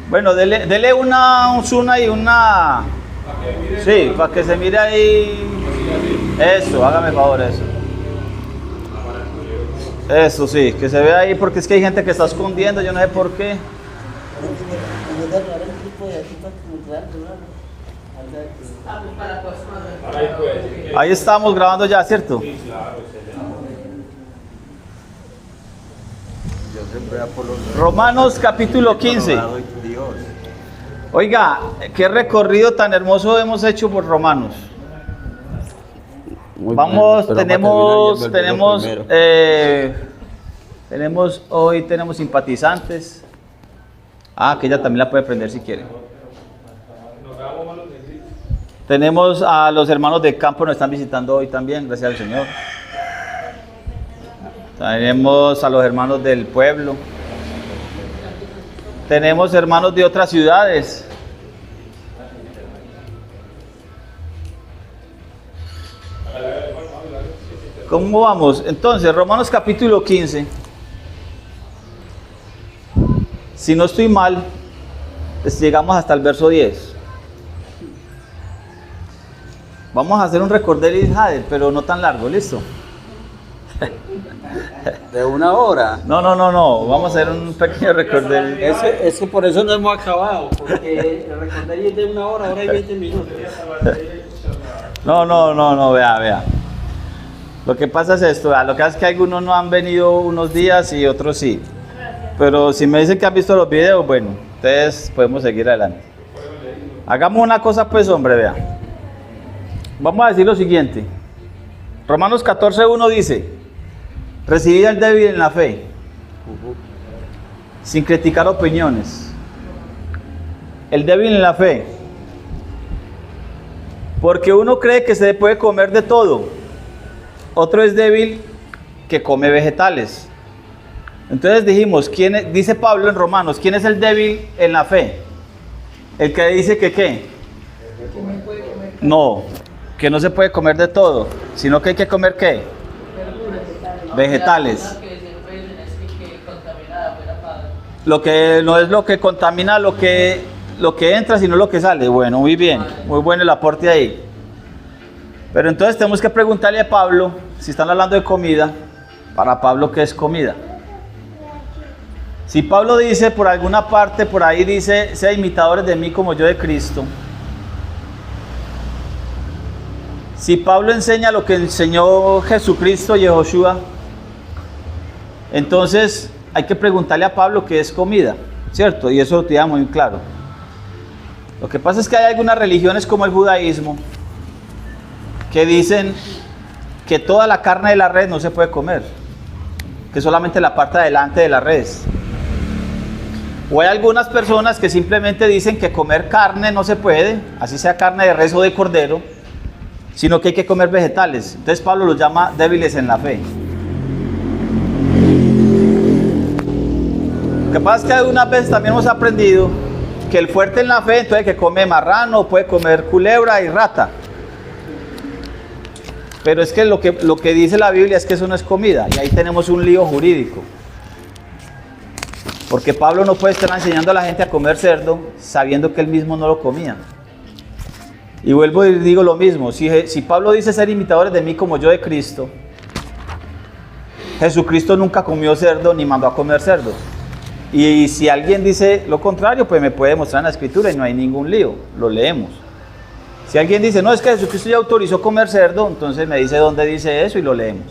Bueno, dele un zoom y una... Sí, para que se mire ahí. Eso, hágame favor, eso. Eso sí, que se vea ahí porque es que hay gente que está escondiendo, yo no sé por qué. Ahí estamos grabando ya, ¿cierto? Sí, claro. Romanos capítulo 15. Oiga, qué recorrido tan hermoso hemos hecho por Romanos. Vamos, tenemos simpatizantes. Ah, que ella también la puede prender si quiere. Tenemos a los hermanos de campo, nos están visitando hoy también, gracias al Señor. Tenemos a los hermanos del pueblo. Tenemos hermanos de otras ciudades. ¿Cómo vamos? Entonces, Romanos capítulo 15. Si no estoy mal, pues llegamos hasta el verso 10. Vamos a hacer un recorder, pero no tan largo, ¿listo? ¿De una hora? No. Vamos a hacer un pequeño recorder. Es que por eso no hemos acabado, porque el recorder es de una hora y 20 minutos. No, vea. Lo que pasa es esto, lo que pasa es que algunos no han venido unos días y otros sí. Pero si me dicen que han visto los videos, bueno, entonces podemos seguir adelante. Hagamos una cosa pues, hombre, vea. Vamos a decir lo siguiente. Romanos 14:1 dice: recibid al débil en la fe, sin criticar opiniones. El débil en la fe. Porque uno cree que se puede comer de todo. Otro es débil que come vegetales. Entonces dijimos, dice Pablo en Romanos, ¿quién es el débil en la fe? El que dice que ¿qué? No, que no se puede comer de todo, sino que hay que comer ¿qué? Vegetales. Lo que no es lo que contamina lo que entra, sino lo que sale. Bueno, muy bien, muy bueno el aporte ahí. Pero entonces tenemos que preguntarle a Pablo, si están hablando de comida, para Pablo, ¿qué es comida? Si Pablo dice por alguna parte, por ahí dice, sean imitadores de mí como yo de Cristo. Si Pablo enseña lo que enseñó Jesucristo y Yehoshua, entonces hay que preguntarle a Pablo qué es comida, ¿cierto? Y eso lo tiene muy claro. Lo que pasa es que hay algunas religiones como el judaísmo que dicen que toda la carne de la res no se puede comer, que solamente la parte de adelante de la res. O hay algunas personas que simplemente dicen que comer carne no se puede, así sea carne de res o de cordero, sino que hay que comer vegetales. Entonces Pablo los llama débiles en la fe. Lo que pasa es que algunas veces también hemos aprendido que el fuerte en la fe, entonces que come marrano, puede comer culebra y rata. Pero es que lo que dice la Biblia es que eso no es comida, y ahí tenemos un lío jurídico. Porque Pablo no puede estar enseñando a la gente a comer cerdo sabiendo que él mismo no lo comía. Y vuelvo y digo lo mismo, si Pablo dice ser imitadores de mí como yo de Cristo, Jesucristo nunca comió cerdo ni mandó a comer cerdo. Y si alguien dice lo contrario, pues me puede mostrar en la Escritura y no hay ningún lío, lo leemos. Si alguien dice, no, es que Jesucristo ya autorizó comer cerdo, entonces me dice dónde dice eso y lo leemos.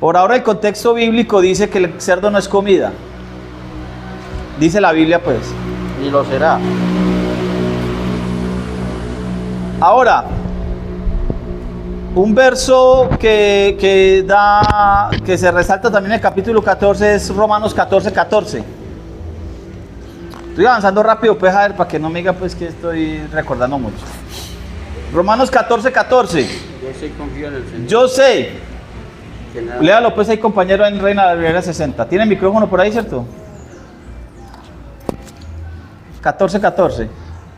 Por ahora el contexto bíblico dice que el cerdo no es comida. Dice la Biblia pues. Y lo será. Ahora, un verso que se resalta también en el capítulo 14 es Romanos 14:14. Estoy avanzando rápido, pues, a ver, para que no me diga pues que estoy recordando mucho. Romanos 14:14. Yo sí confío en el Señor. Yo sé. Nada... Léalo pues ahí, compañero, en Reina Valera 60. ¿Tiene micrófono por ahí, cierto? 14:14.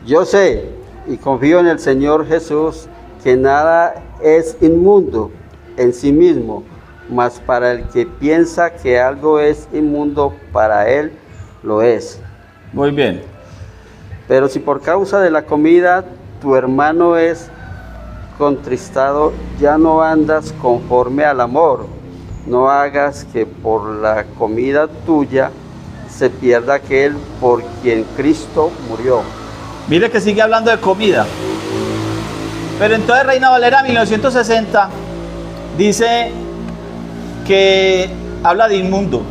Yo sé y confío en el Señor Jesús que nada es inmundo en sí mismo, mas para el que piensa que algo es inmundo, para él lo es. Muy bien. Pero si por causa de la comida tu hermano es contristado, ya no andas conforme al amor. No hagas que por la comida tuya se pierda aquel por quien Cristo murió. Mire que sigue hablando de comida. Pero entonces Reina Valera 1960 dice que habla de inmundo.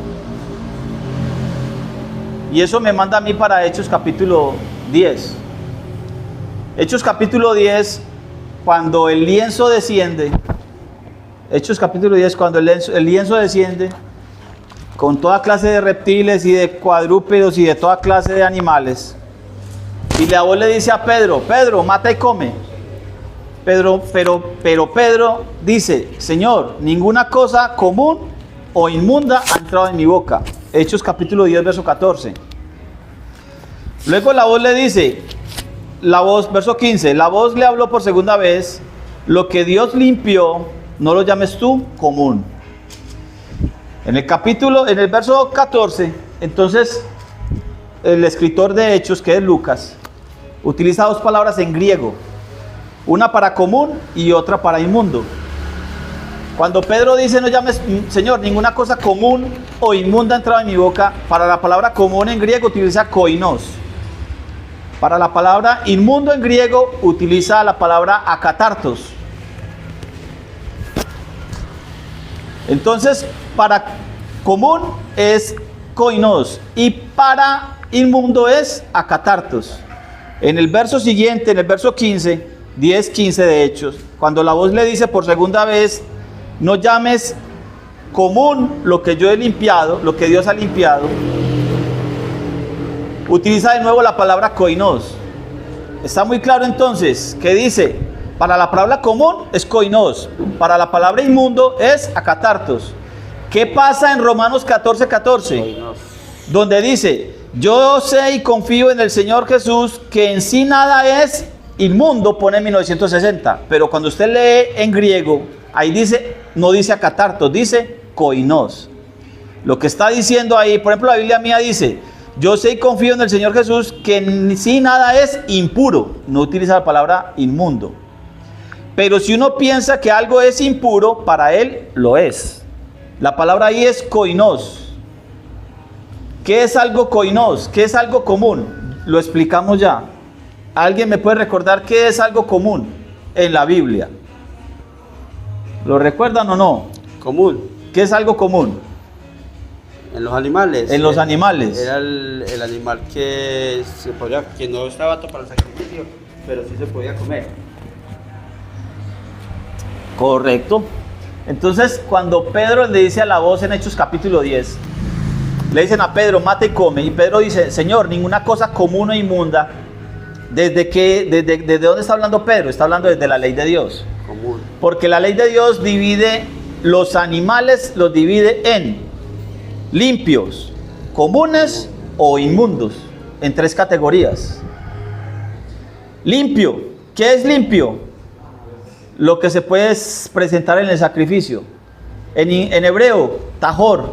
Y eso me manda a mí para Hechos capítulo 10. Hechos capítulo 10, cuando el lienzo desciende. Hechos capítulo 10, cuando el lienzo desciende con toda clase de reptiles y de cuadrúpedos y de toda clase de animales. Y la voz le dice a Pedro, Pedro, mata y come. Pero Pedro dice, Señor, ninguna cosa común o inmunda ha entrado en mi boca. Hechos capítulo 10, verso 14. Luego la voz le dice, verso 15, la voz le habló por segunda vez, lo que Dios limpió, no lo llames tú común. En el verso 14, entonces, el escritor de Hechos, que es Lucas, utiliza dos palabras en griego, una para común y otra para inmundo. Cuando Pedro dice, no llames, Señor, ninguna cosa común o inmunda ha entrado en mi boca, para la palabra común en griego utiliza koinos. Para la palabra inmundo en griego utiliza la palabra akatartos. Entonces, para común es koinos y para inmundo es akatartos. En el verso siguiente, en el verso 15, 10-15 de Hechos, cuando la voz le dice por segunda vez, no llames común lo que yo he limpiado, lo que Dios ha limpiado, utiliza de nuevo la palabra koinos. Está muy claro entonces que dice, para la palabra común es koinos, para la palabra inmundo es akatartos. ¿Qué pasa en Romanos 14:14? Donde dice, yo sé y confío en el Señor Jesús, que en sí nada es inmundo, pone en 1960, pero cuando usted lee en griego, ahí dice, no dice akatartos, dice koinos. Lo que está diciendo ahí, por ejemplo, la Biblia mía dice, yo sé y confío en el Señor Jesús, que en sí nada es impuro, no utiliza la palabra inmundo. Pero si uno piensa que algo es impuro, para él lo es. La palabra ahí es koinos. ¿Qué es algo koinos? ¿Qué es algo común? Lo explicamos ya. ¿Alguien me puede recordar qué es algo común en la Biblia? ¿Lo recuerdan o no? Común. ¿Qué es algo común? En los animales. En los animales. Era el animal que no estaba apto para el sacrificio, pero sí se podía comer. Correcto. Entonces, cuando Pedro le dice a la voz en Hechos capítulo 10, le dicen a Pedro, mata y come, y Pedro dice, Señor, ninguna cosa común o inmunda. ¿Desde dónde está hablando Pedro? Está hablando desde la ley de Dios. Común. Porque la ley de Dios divide los animales, los divide en limpios, comunes o inmundos, en tres categorías. Limpio, ¿qué es limpio? Lo que se puede presentar en el sacrificio. En hebreo, tahor,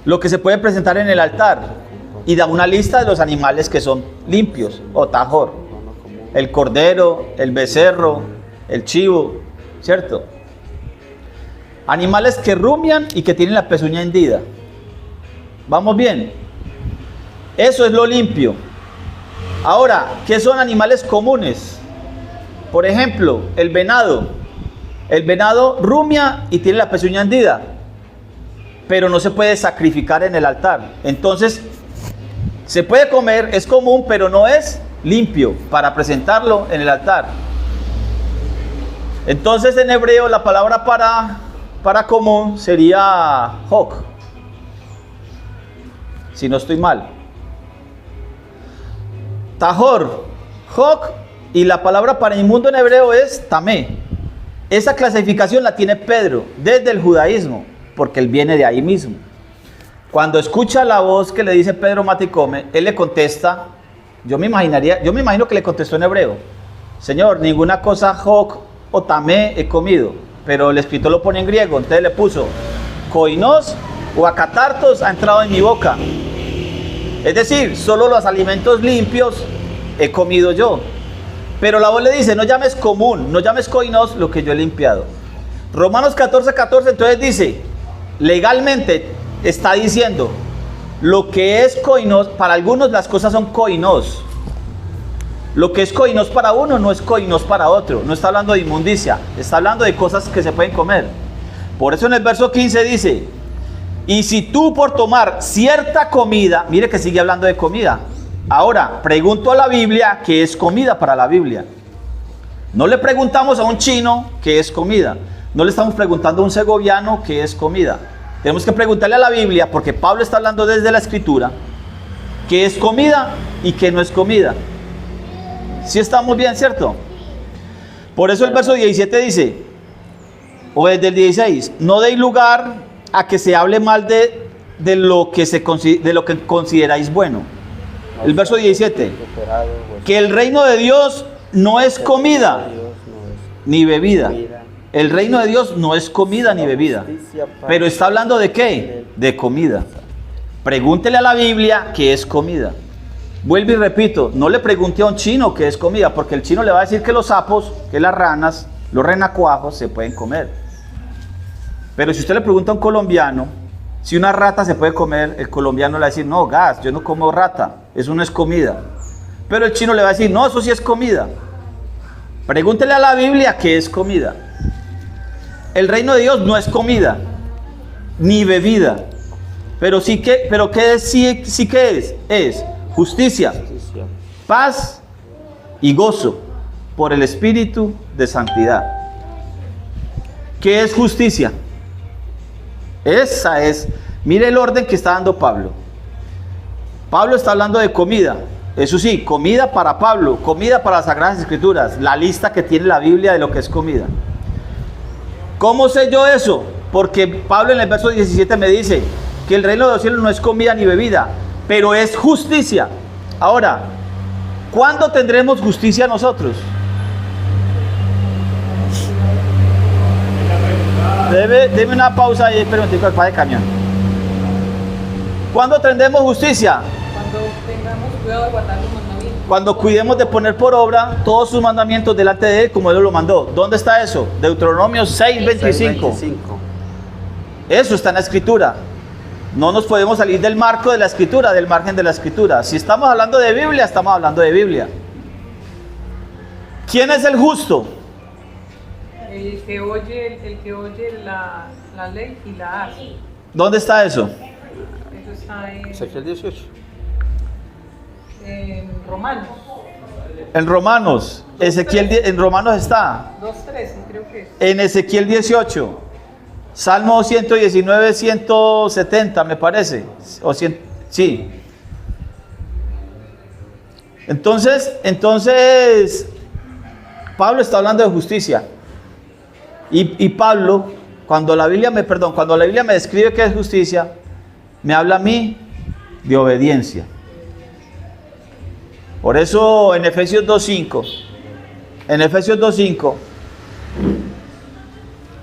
lo que se puede presentar en el altar. Y da una lista de los animales que son limpios, o tahor. El cordero, el becerro, el chivo, ¿cierto? Animales que rumian y que tienen la pezuña hendida. ¿Vamos bien? Eso es lo limpio. Ahora, ¿qué son animales comunes? Por ejemplo, el venado. El venado rumia y tiene la pezuña hendida, pero no se puede sacrificar en el altar. Entonces, se puede comer, es común, pero no es limpio para presentarlo en el altar. Entonces, en hebreo, la palabra para común sería hok, si no estoy mal. Tahor, hok, y la palabra para inmundo en hebreo es tamé. Esa clasificación la tiene Pedro desde el judaísmo, porque él viene de ahí mismo. Cuando escucha la voz que le dice Pedro, mata y come, él le contesta, yo me imagino que le contestó en hebreo, Señor, ninguna cosa hok o tamé he comido, pero el escritor lo pone en griego, entonces le puso, koinos o akatartos ha entrado en mi boca. Es decir, solo los alimentos limpios he comido yo. Pero la voz le dice, no llames común, no llames koinos lo que yo he limpiado. Romanos 14:14 entonces dice, legalmente está diciendo, lo que es koinos, para algunos las cosas son koinos. Lo que es koinos para uno no es koinos para otro. No está hablando de inmundicia, está hablando de cosas que se pueden comer. Por eso en el verso 15 dice, y si tú por tomar cierta comida, mire que sigue hablando de comida. Ahora, pregunto a la Biblia qué es comida para la Biblia. No le preguntamos a un chino qué es comida. No le estamos preguntando a un segoviano qué es comida. Tenemos que preguntarle a la Biblia, porque Pablo está hablando desde la Escritura, qué es comida y qué no es comida. ¿Sí estamos bien, cierto? Por eso el verso 17 dice, o desde el 16, no deis lugar a que se hable mal de lo que consideráis bueno. El verso 17, que el reino de Dios no es comida ni bebida. El reino de Dios no es comida ni bebida. Pero está hablando de ¿qué? De comida. Pregúntele a la Biblia qué es comida. Vuelvo y repito, no le pregunte a un chino qué es comida, porque el chino le va a decir que los sapos, que las ranas, los renacuajos se pueden comer. Pero si usted le pregunta a un colombiano si una rata se puede comer, el colombiano le va a decir, no, gas, yo no como rata, eso no es comida. Pero el chino le va a decir, no, eso sí es comida. Pregúntele a la Biblia qué es comida. El reino de Dios no es comida, ni bebida. Pero ¿qué es? Sí que es justicia, paz y gozo por el Espíritu de santidad. ¿Qué es justicia? Esa es, mire el orden que está dando Pablo. Pablo está hablando de comida. Eso sí, comida para Pablo, comida para las Sagradas Escrituras, la lista que tiene la Biblia de lo que es comida. ¿Cómo sé yo eso? Porque Pablo en el verso 17 me dice que el reino de los cielos no es comida ni bebida, pero es justicia. Ahora, ¿cuándo tendremos justicia nosotros? Deme una pausa ahí, permítame al padre camión. ¿Cuándo tendremos justicia? Cuando tengamos cuidado de guardar los mandamientos. Cuando cuidemos de poner por obra todos sus mandamientos delante de él, como él lo mandó. ¿Dónde está eso? Deuteronomio 6:25. Eso está en la Escritura. No nos podemos salir del marco de la Escritura, del margen de la Escritura. Si estamos hablando de Biblia, estamos hablando de Biblia. ¿Quién es el justo? El que oye la ley y la hace. ¿Dónde está eso? Eso está en Ezequiel 18. Romanos. En Romanos. En Romanos está. 2:13 creo que es. En Ezequiel 18. Salmo 119, 170 me parece. O 100, sí. Entonces, Pablo está hablando de justicia. Y Pablo, cuando la Biblia me describe qué es justicia, me habla a mí de obediencia. Por eso en Efesios 2:5,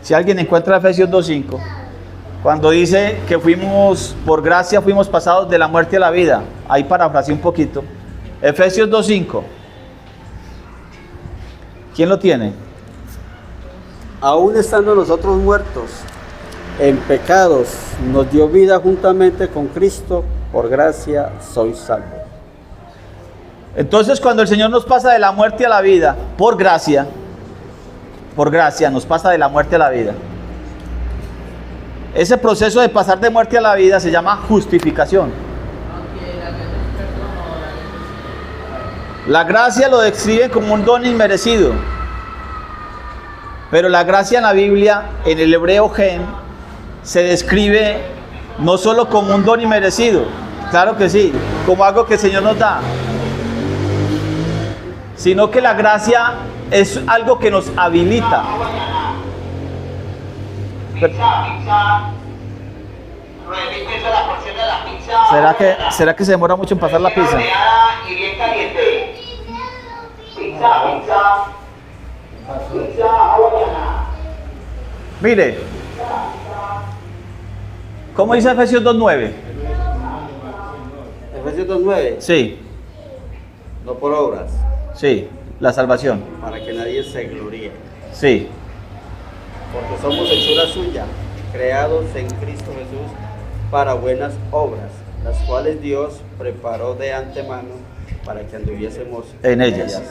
si alguien encuentra Efesios 2:5, cuando dice que por gracia fuimos pasados de la muerte a la vida, ahí parafraseé un poquito. Efesios 2:5. ¿Quién lo tiene? Aún estando nosotros muertos en pecados, nos dio vida juntamente con Cristo, por gracia sois salvos. Entonces, cuando el Señor nos pasa de la muerte a la vida, por gracia nos pasa de la muerte a la vida. Ese proceso de pasar de muerte a la vida se llama justificación. La gracia lo describe como un don inmerecido. Pero la gracia en la Biblia, en el hebreo gen, se describe no solo como un don inmerecido, claro que sí, como algo que el Señor nos da, sino que la gracia es algo que nos habilita. ¿Será que se demora mucho en pasar la pizza? Mire, ¿cómo dice Efesios 2:9? Efesios 2:9. Sí, No por obras, sí, la salvación. para que nadie se gloríe. Sí, Porque somos hechura suya, creados en Cristo Jesús para buenas obras, las cuales Dios preparó de antemano para que anduviésemos en ellas.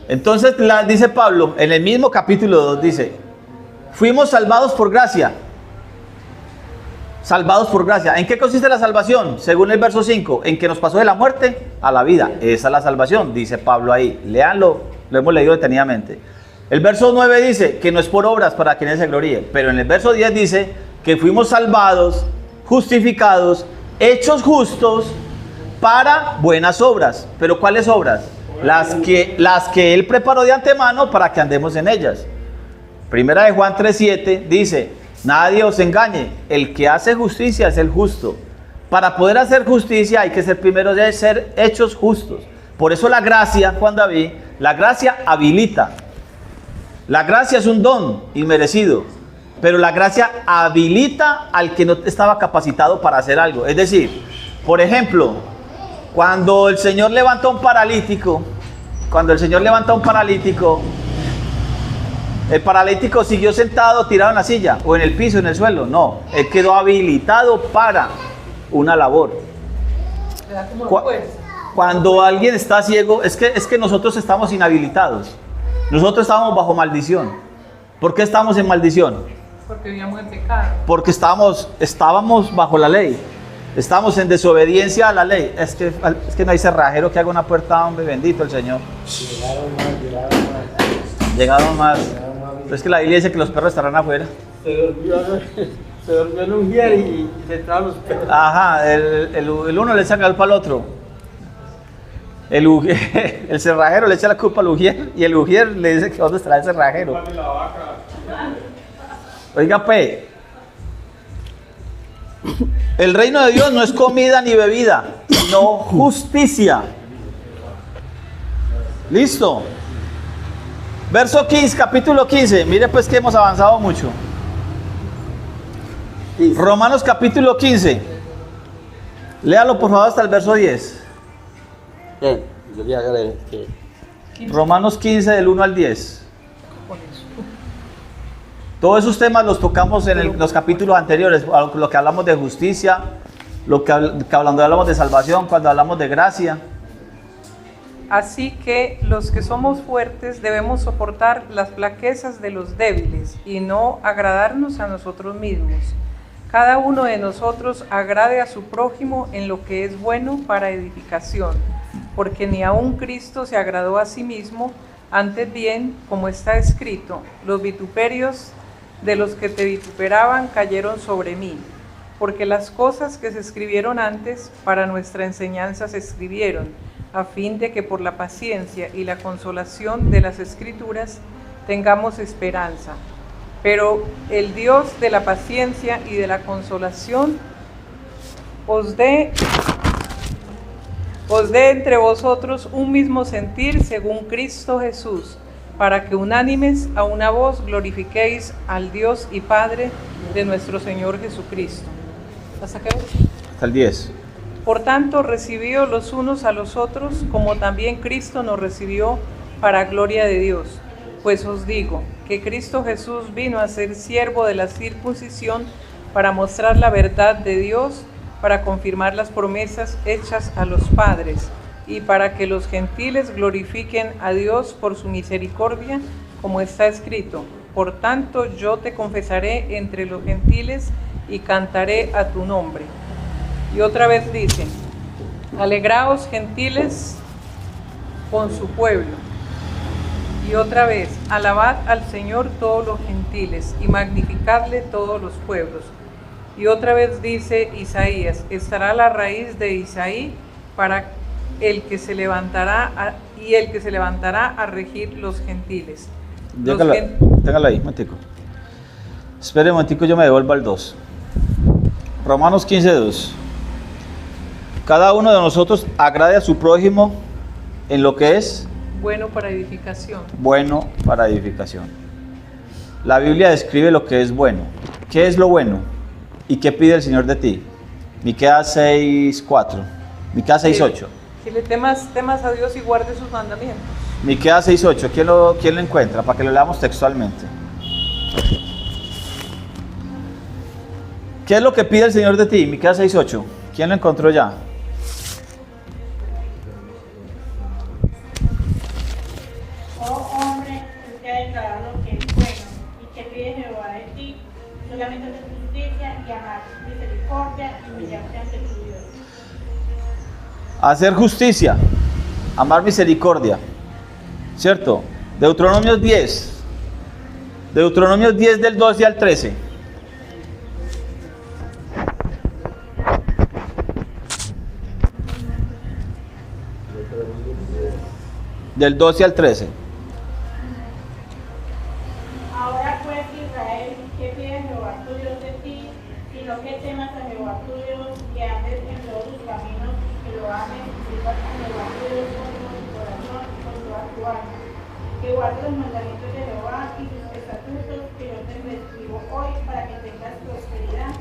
Entonces dice Pablo, en el mismo capítulo 2 dice, fuimos salvados por gracia. Salvados por gracia. ¿En qué consiste la salvación? Según el verso 5, en que nos pasó de la muerte a la vida. Esa es la salvación, dice Pablo ahí. Léanlo, lo hemos leído detenidamente. El verso 9 dice que no es por obras para que nadie se gloríe. Pero en el verso 10 dice que fuimos salvados, justificados, hechos justos para buenas obras. ¿Pero cuáles obras? Las que Él preparó de antemano para que andemos en ellas. Primera de Juan 3:7 dice, nadie os engañe, el que hace justicia es el justo. Para poder hacer justicia hay que ser primero de ser hechos justos. Por eso la gracia, Juan David, la gracia habilita. La gracia es un don inmerecido, pero la gracia habilita al que no estaba capacitado para hacer algo. Es decir, por ejemplo, cuando el Señor levanta a un paralítico, el paralítico siguió sentado, tirado en la silla, o en el piso, en el suelo. No, él quedó habilitado para una labor. Le da como fuerza. Cuando alguien está ciego, es que nosotros estamos inhabilitados. Nosotros estamos bajo maldición. ¿Por qué estamos en maldición? Porque vivíamos en pecado. Porque estábamos bajo la ley. Estamos en desobediencia a la ley. Es que no hay cerrajero que haga una puerta, hombre, bendito el Señor. Llegaron más. Pero es que la Biblia dice que los perros estarán afuera. Se durmió en un guiar y se entraron los perros. Ajá, el uno le echa la culpa al otro. El cerrajero le echa la culpa al ujier y el ujier le dice que dónde estará el cerrajero. Oiga, pues, el reino de Dios no es comida ni bebida, sino justicia. Listo. Verso 15, capítulo 15. Mire pues que hemos avanzado mucho. Romanos capítulo 15. Léalo por favor hasta el verso 10. Bien, yo voy a leer que Romanos 15 del 1 al 10. Todos esos temas los tocamos en los capítulos anteriores, lo que hablamos de justicia, cuando hablamos de salvación, cuando hablamos de gracia. Así que los que somos fuertes debemos soportar las flaquezas de los débiles y no agradarnos a nosotros mismos. Cada uno de nosotros agrade a su prójimo en lo que es bueno para edificación, porque ni aun Cristo se agradó a sí mismo, antes bien, como está escrito, los vituperios de los que te vituperaban cayeron sobre mí, porque las cosas que se escribieron antes para nuestra enseñanza se escribieron, a fin de que por la paciencia y la consolación de las Escrituras tengamos esperanza. Pero el Dios de la paciencia y de la consolación os dé entre vosotros un mismo sentir según Cristo Jesús, para que unánimes a una voz glorifiquéis al Dios y Padre de nuestro Señor Jesucristo. ¿Hasta qué? Hasta el 10. Por tanto, recibíos los unos a los otros, como también Cristo nos recibió para gloria de Dios. Pues os digo que Cristo Jesús vino a ser siervo de la circuncisión para mostrar la verdad de Dios, para confirmar las promesas hechas a los padres, y para que los gentiles glorifiquen a Dios por su misericordia, como está escrito: por tanto yo te confesaré entre los gentiles y cantaré a tu nombre. Y otra vez dice: alegraos gentiles con su pueblo. Y otra vez: alabad al Señor todos los gentiles y magnificadle todos los pueblos. Y otra vez dice Isaías: estará la raíz de Isaí para el que se levantará a regir los gentiles. Téngalo ahí, un momentico. Espere un momentico, yo me devuelvo al 2. Romanos 15:2. Cada uno de nosotros agrade a su prójimo en lo que es bueno para edificación. Bueno para edificación. La Biblia describe lo que es bueno. ¿Qué es lo bueno? ¿Y qué pide el Señor de ti? Miqueas 6:4. Miqueas 6:8. Que le temas a Dios y guarde sus mandamientos. Miqueas 6:8. ¿Quién lo encuentra? Para que lo leamos textualmente. ¿Qué es lo que pide el Señor de ti? Miqueas 6:8. ¿Quién lo encontró ya? Oh hombre, usted ha declarado lo que es bueno y que pide Jehová de ti, solamente hacer justicia y amar misericordia y humillarse ante tu Dios. Hacer justicia, amar misericordia, ¿cierto? Deuteronomio 10 del 12 al 13. Del 12 al 13. Ahora pues Israel, ¿qué pide Jehová tu Dios de ti? Sino que temas a Jehová tu Dios, que andes en todos sus caminos, que lo ames, y sirvas a Jehová tu Dios con todo tu corazón y con toda tu alma. Que guardes los mandamientos de Jehová y sus estatutos que yo te prescribo hoy para que tengas prosperidad.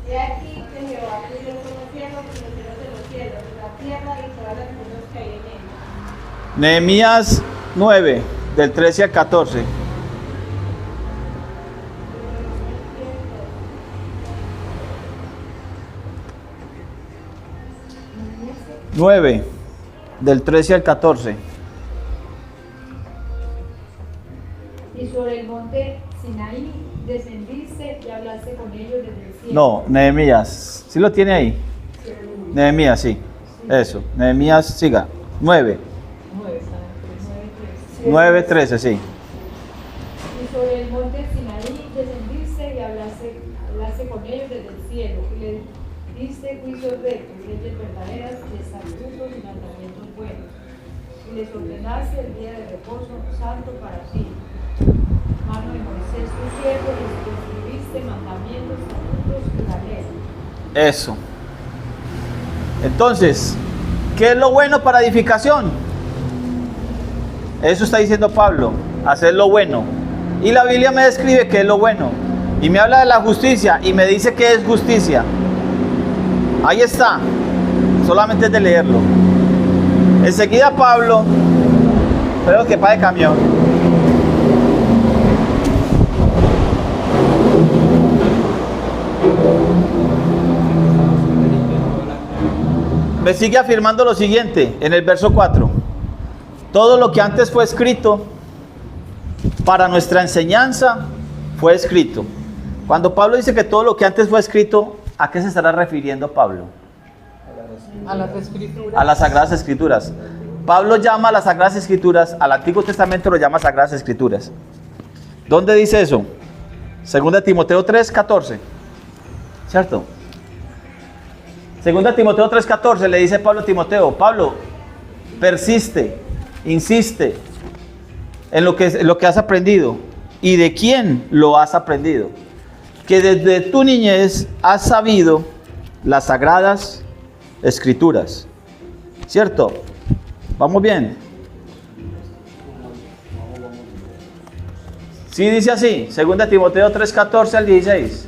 He aquí que Jehová tu Dios son los cielos y los cielos de los cielos, la tierra y todas las cosas que hay en ella. Nehemías 9, del 13 al 14. Nueve, del 13 al 14. Y sobre el monte Sinaí descendiste y hablaste con ellos desde el cielo. No, Nehemías. ¿Sí lo tiene ahí? Nehemías, sí. Eso. Nehemías, siga. 9. 9:13, sí. Y sobre el monte Sinaí descendiste y hablaste con ellos desde el cielo, y les diste juicios rectos, leyes verdaderas, y estatutos y mandamientos buenos. Y les ordenaste el día de reposo santo para ti. Mano de Moisés tu siervo, les prescribiste mandamientos, estatutos y la ley. Eso. Entonces, ¿qué es lo bueno para edificación? Eso está diciendo Pablo, hacer lo bueno. Y la Biblia me describe qué es lo bueno. Y me habla de la justicia y me dice qué es justicia. Ahí está. Solamente es de leerlo. Enseguida Pablo, espero que pare camión. Me sigue afirmando lo siguiente en el verso 4. Todo lo que antes fue escrito para nuestra enseñanza fue escrito. Cuando Pablo dice que todo lo que antes fue escrito, ¿a qué se estará refiriendo Pablo? A las escrituras. A las Sagradas Escrituras. Pablo llama a las Sagradas Escrituras, al Antiguo Testamento lo llama Sagradas Escrituras. ¿Dónde dice eso? 2 Timoteo 3:14. ¿Cierto? 2 Timoteo 3:14 le dice Pablo a Timoteo, Pablo, persiste, insiste en lo que has aprendido. ¿Y de quién lo has aprendido? Que desde tu niñez has sabido las Sagradas Escrituras. ¿Cierto? ¿Vamos bien? Sí, dice así, 2 Timoteo 3:14 al 16.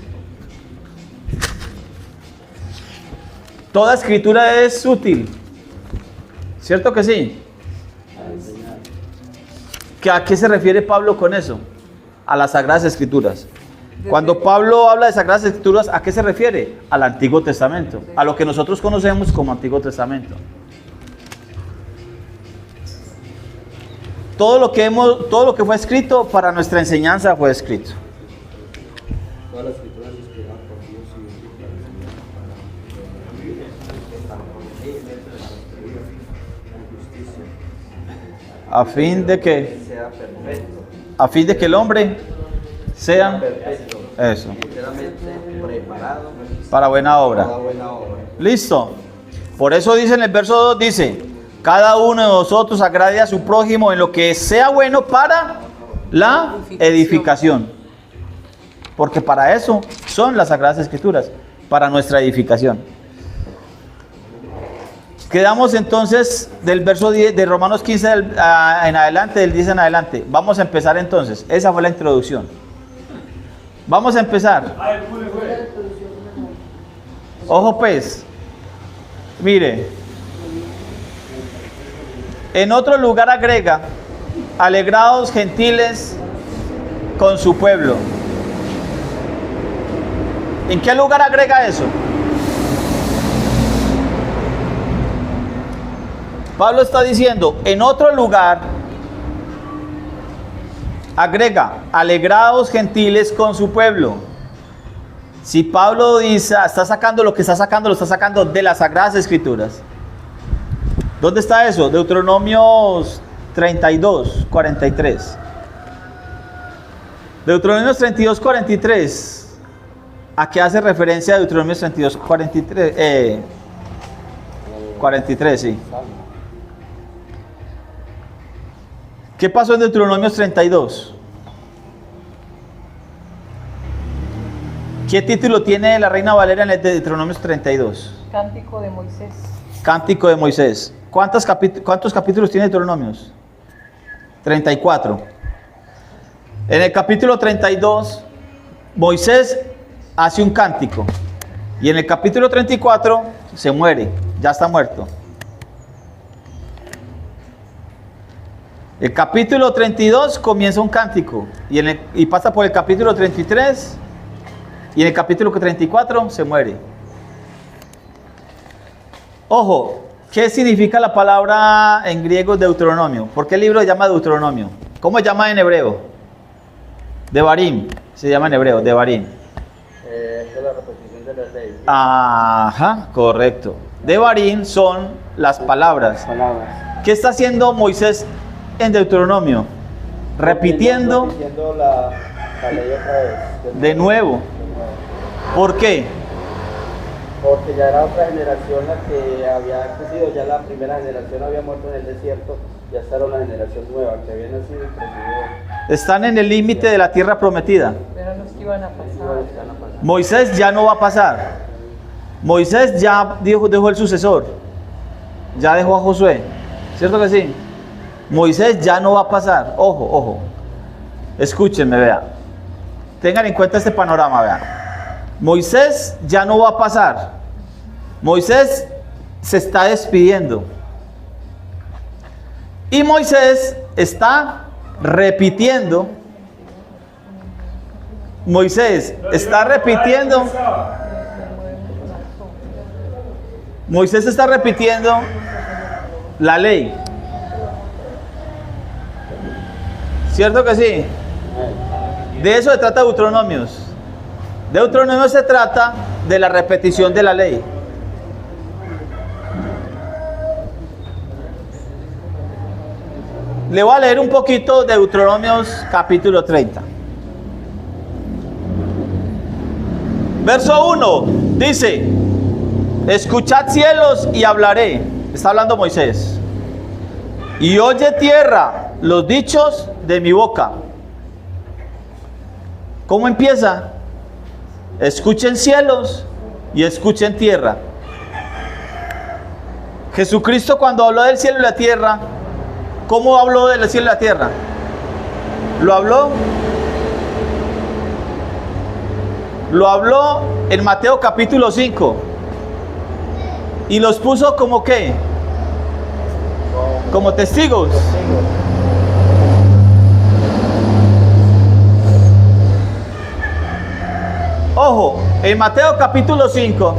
Toda escritura es útil. ¿Cierto que sí? ¿A qué se refiere Pablo con eso? A las Sagradas Escrituras. Cuando Pablo habla de Sagradas Escrituras, ¿a qué se refiere? Al Antiguo Testamento, a lo que nosotros conocemos como Antiguo Testamento. Todo lo que fue escrito para nuestra enseñanza fue escrito. Todas las escrituras inspiradas por Dios y útiles para justicia. A fin de que Sea perfecto. A fin de que el hombre sea Perfecto. eso, Enteramente preparado para buena para obra. buena obra. Listo. Por eso dice en el verso 2, dice, cada uno de nosotros agrade a su prójimo en lo que sea bueno para la edificación. Porque para eso son las Sagradas Escrituras, para nuestra edificación. Quedamos entonces del verso 10, de Romanos 15 en adelante, del 10 en adelante. Vamos a empezar entonces. Esa fue la introducción. Vamos a empezar. Ojo pues. Mire, en otro lugar agrega, alegrados gentiles con su pueblo. ¿En qué lugar agrega eso? Pablo está diciendo, en otro lugar agrega, alegrados gentiles con su pueblo. Si Pablo dice, está sacando lo que está sacando, lo está sacando de las Sagradas Escrituras. ¿Dónde está eso? Deuteronomios 32, 43. Deuteronomios 32, 43. ¿A qué hace referencia Deuteronomios 32, 43? 43, sí. ¿Qué pasó en Deuteronomios 32? ¿Qué título tiene la Reina Valera en el de Deuteronomios 32? Cántico de Moisés. Cántico de Moisés. ¿Cuántos capítulos tiene Deuteronomios? 34. En el capítulo 32, Moisés hace un cántico. Y en el capítulo 34, se muere. Ya está muerto. El capítulo 32 comienza un cántico. Y pasa por el capítulo 33. Y en el capítulo 34 se muere. Ojo, ¿qué significa la palabra en griego Deuteronomio? ¿Por qué el libro se llama Deuteronomio? ¿Cómo se llama en hebreo? Devarim, se llama en hebreo, Devarim. Esta es la repetición de la ley. Ajá, correcto. Devarim son las palabras. ¿Qué está haciendo Moisés en Deuteronomio? Repitiendo la ley otra vez. de nuevo. ¿Por qué? Porque ya era otra generación la que había crecido, ya la primera generación había muerto en el desierto, ya esta era una generación nueva que había nacido y crecido. Están en el límite de la tierra prometida. Eran los que iban a pasar. Moisés ya no va a pasar. Moisés ya dejó el sucesor. Ya dejó a Josué. ¿Cierto que sí? Moisés ya no va a pasar. Ojo, ojo. Escúchenme, vean. Tengan en cuenta este panorama, vean. Moisés ya no va a pasar. Moisés se está despidiendo. Y Moisés está repitiendo. Moisés está repitiendo. Moisés está repitiendo la ley. ¿Cierto que sí? De eso se trata Deuteronomios. Deuteronomio se trata de la repetición de la ley. Le voy a leer un poquito de Deuteronomios capítulo 30. Verso 1 dice: escuchad cielos y hablaré. Está hablando Moisés. Y oye tierra los dichos de mi boca. ¿Cómo empieza? Escuchen cielos y escuchen tierra. Jesucristo, cuando habló del cielo y la tierra, ¿cómo habló del cielo y la tierra? Lo habló en Mateo capítulo 5. Y los puso como ¿qué? Como testigos. Ojo, en Mateo capítulo 5,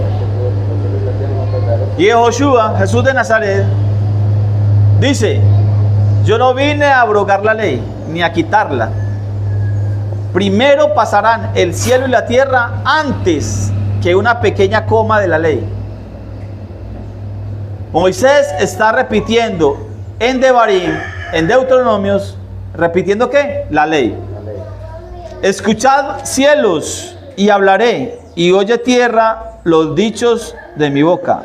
Yehoshua, Jesús de Nazaret, dice: yo no vine a abrogar la ley, ni a quitarla. Primero pasarán el cielo y la tierra antes que una pequeña coma de la ley. Moisés está repitiendo en Devarim, en Deuteronomios, repitiendo ¿qué? La ley. Escuchad cielos y hablaré, y oye tierra los dichos de mi boca.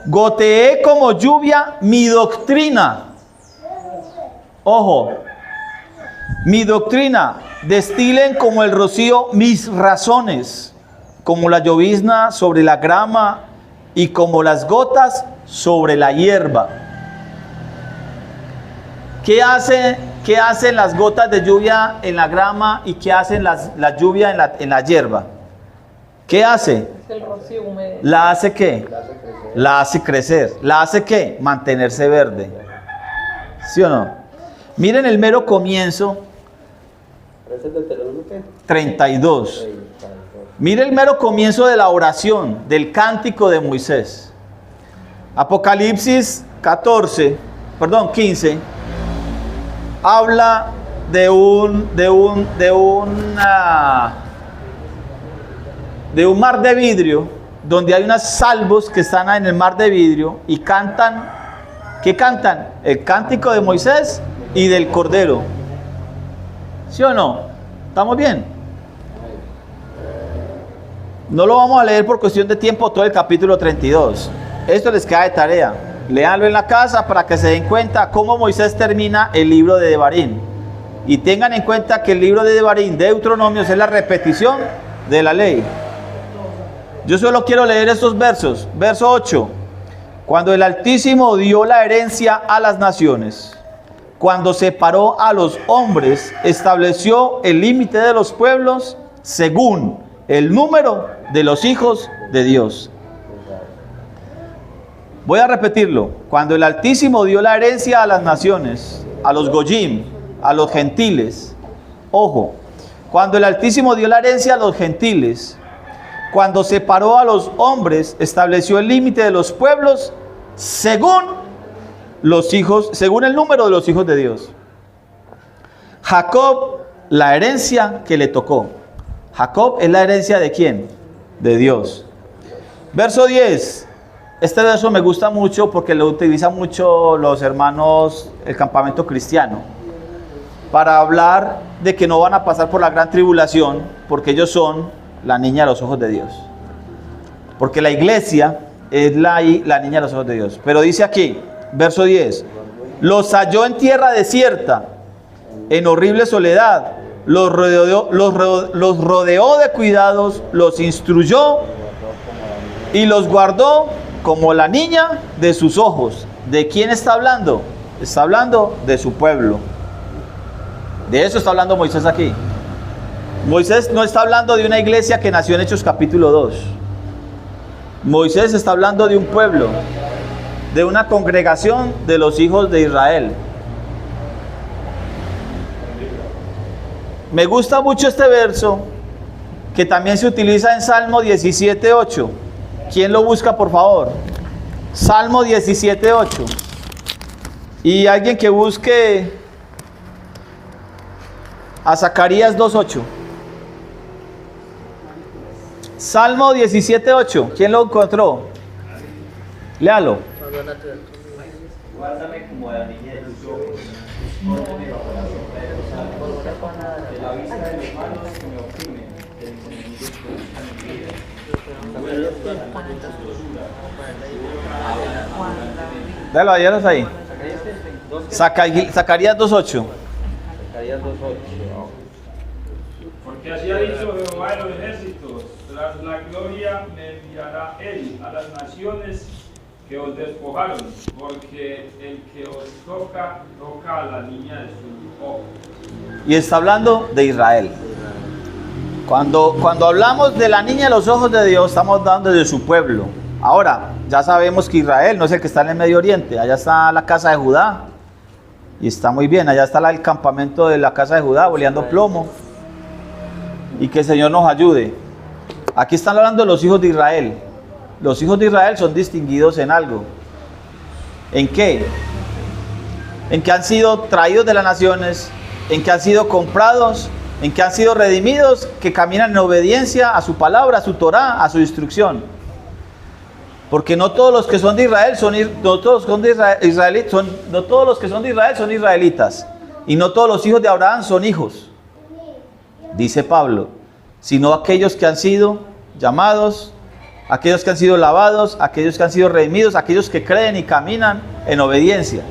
Goteé como lluvia mi doctrina. Ojo, mi doctrina. Destilen como el rocío mis razones, como la llovizna sobre la grama y como las gotas sobre la hierba. ¿Qué hacen las gotas de lluvia en la grama y qué hacen la lluvia en la hierba? ¿Qué hace? El rocío humedece. ¿La hace qué? La hace crecer. ¿La hace qué? Mantenerse verde. ¿Sí o no? Miren el mero comienzo. 32. Mire el mero comienzo de la oración, del cántico de Moisés. Apocalipsis 15 habla de un mar de vidrio, donde hay unos salvos que están en el mar de vidrio y cantan. ¿Qué cantan? El cántico de Moisés y del Cordero. ¿Sí o no? ¿Estamos bien? No lo vamos a leer por cuestión de tiempo todo el capítulo 32. Esto les queda de tarea. Léanlo en la casa para que se den cuenta cómo Moisés termina el libro de Devarim. Y tengan en cuenta que el libro de Devarim, Deuteronomios, es la repetición de la ley. Yo solo quiero leer estos versos. Verso 8. Cuando el Altísimo dio la herencia a las naciones, cuando separó a los hombres, estableció el límite de los pueblos según el número de los hijos de Dios. Voy a repetirlo. Cuando el Altísimo dio la herencia a las naciones, a los Goyim, a los gentiles. Ojo, cuando el Altísimo dio la herencia a los gentiles, cuando separó a los hombres, estableció el límite de los pueblos según el número de los hijos de Dios. Jacob, la herencia que le tocó. Jacob es la herencia de ¿quién? De Dios. Verso 10. Este verso me gusta mucho porque lo utilizan mucho los hermanos del campamento cristiano para hablar de que no van a pasar por la gran tribulación porque ellos son la niña de los ojos de Dios. Porque la iglesia es la niña de los ojos de Dios. Pero dice aquí, verso 10, los halló en tierra desierta, en horrible soledad, los rodeó de cuidados, los instruyó y los guardó como la niña de sus ojos. ¿De quién está hablando? Está hablando de su pueblo. De eso está hablando Moisés aquí. Moisés no está hablando de una iglesia que nació en Hechos capítulo 2. Moisés está hablando de un pueblo, de una congregación de los hijos de Israel. Me gusta mucho este verso, que también se utiliza en Salmo 17:8. ¿Quién lo busca, por favor? Salmo 17:8. Y alguien que busque a Zacarías 2:8. Salmo 17:8. ¿Quién lo encontró? Léalo. Guárdame como la niña de tus ojos. Escóndeme bajo la sombra de los árboles, de la vista de los malos que me oprimen, de mis enemigos que buscan mi vida. Dale, ayúdanos ahí. Zacarías 2:8. Zacarías 2:8. Porque así ha dicho Jehová de los ejércitos, tras la gloria me enviará él a las naciones que os despojaron, porque el que os toca a la niña de su ojo. Y está hablando de Israel. Cuando hablamos de la niña de los ojos de Dios, estamos hablando de su pueblo. Ahora, ya sabemos que Israel no es el que está en el Medio Oriente. Allá está la casa de Judá. Y está muy bien. Allá está el campamento de la casa de Judá, boleando plomo. Y que el Señor nos ayude. Aquí están hablando de los hijos de Israel. Los hijos de Israel son distinguidos en algo. ¿En qué? En que han sido traídos de las naciones, en que han sido comprados, en que han sido redimidos, que caminan en obediencia a su palabra, a su Torá, a su instrucción. Porque no todos los que son de Israel son israelitas, y no todos los hijos de Abraham son hijos, dice Pablo, sino aquellos que han sido llamados, aquellos que han sido lavados, aquellos que han sido redimidos, aquellos que creen y caminan en obediencia.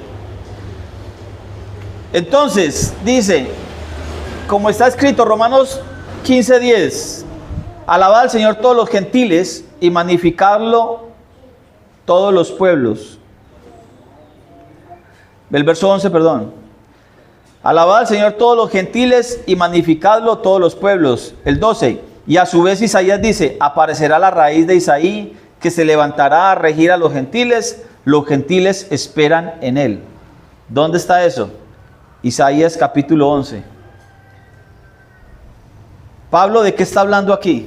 Entonces, dice, como está escrito, Romanos 15:10, alabad al Señor todos los gentiles y magnificarlo todos los pueblos. El verso 11, perdón. Alabad al Señor todos los gentiles y magnificadlo todos los pueblos. El 12. Y a su vez Isaías dice, aparecerá la raíz de Isaí, que se levantará a regir a los gentiles esperan en él. ¿Dónde está eso? Isaías capítulo 11. Pablo, ¿de qué está hablando aquí?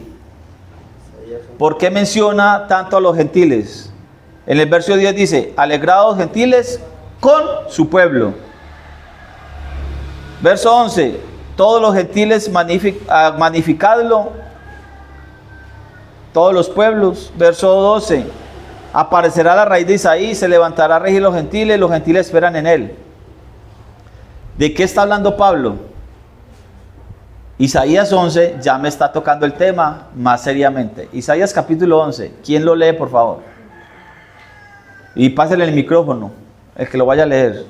¿Por qué menciona tanto a los gentiles? En el verso 10 dice, alegrados gentiles con su pueblo. Verso 11, todos los gentiles magnificadlo, todos los pueblos. Verso 12, aparecerá la raíz de Isaí, se levantará a regir los gentiles esperan en él. ¿De qué está hablando Pablo? Isaías 11 ya me está tocando el tema más seriamente. Isaías capítulo 11, ¿quién lo lee por favor? Y pásale el micrófono, el que lo vaya a leer.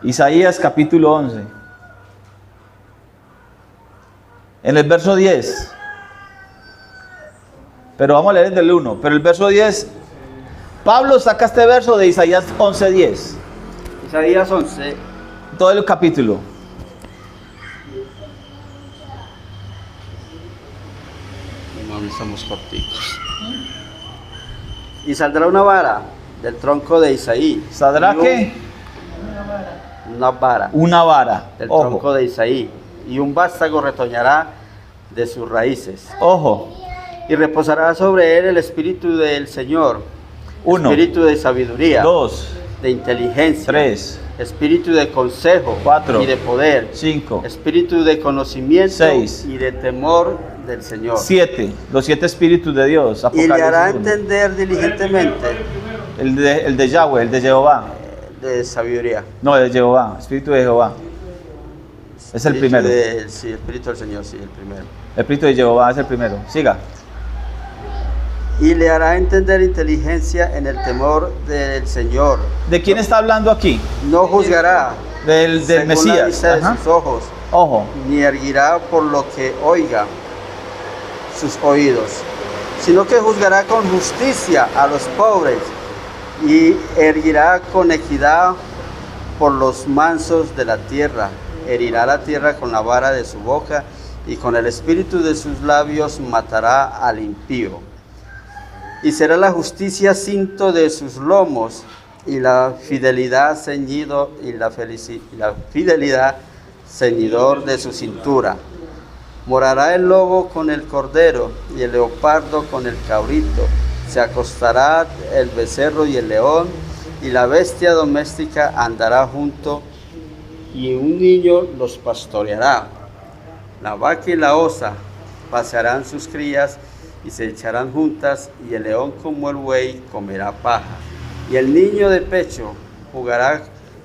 Isaías capítulo 11. En el verso 10. Pero vamos a leer desde el 1. Pero el verso 10. Pablo saca este verso de Isaías 11:10. Isaías 11. Todo el capítulo. No, estamos corticos. Y saldrá una vara del tronco de Isaí. ¿Saldrá qué? Una vara. Una vara. Del Ojo. tronco de Isaí. Y un vástago retoñará de sus raíces. Ojo. Y reposará sobre él el espíritu del Señor. 1. Espíritu de sabiduría. 2. De inteligencia. 3. Espíritu de consejo. 4. Y de poder. 5. Espíritu de conocimiento. 6. Y de temor del Señor. 7. Los 7 espíritus de Dios. Y le hará Apocalipsis 1. entender diligentemente. El de Yahweh, el de Jehová. De sabiduría. No, el de Jehová. Espíritu de Jehová. Es el primero. Sí, el Espíritu del Señor, sí, el primero. El espíritu de Jehová es el primero. Siga. Y le hará entender inteligencia en el temor del Señor. ¿De quién está hablando aquí? No juzgará Del según la Mesías. vista de Ajá. sus ojos, Ojo. ni erguirá por lo que oiga sus oídos, sino que juzgará con justicia a los pobres y erguirá con equidad por los mansos de la tierra. Herirá la tierra con la vara de su boca y con el espíritu de sus labios matará al impío. Y será la justicia cinto de sus lomos y la fidelidad ceñido y la fidelidad ceñidor de su cintura. Morará el lobo con el cordero y el leopardo con el cabrito. Se acostará el becerro y el león, y la bestia doméstica andará junto, y un niño los pastoreará. La vaca y la osa pasearán sus crías y se echarán juntas, y el león como el buey comerá paja. Y el niño de pecho jugará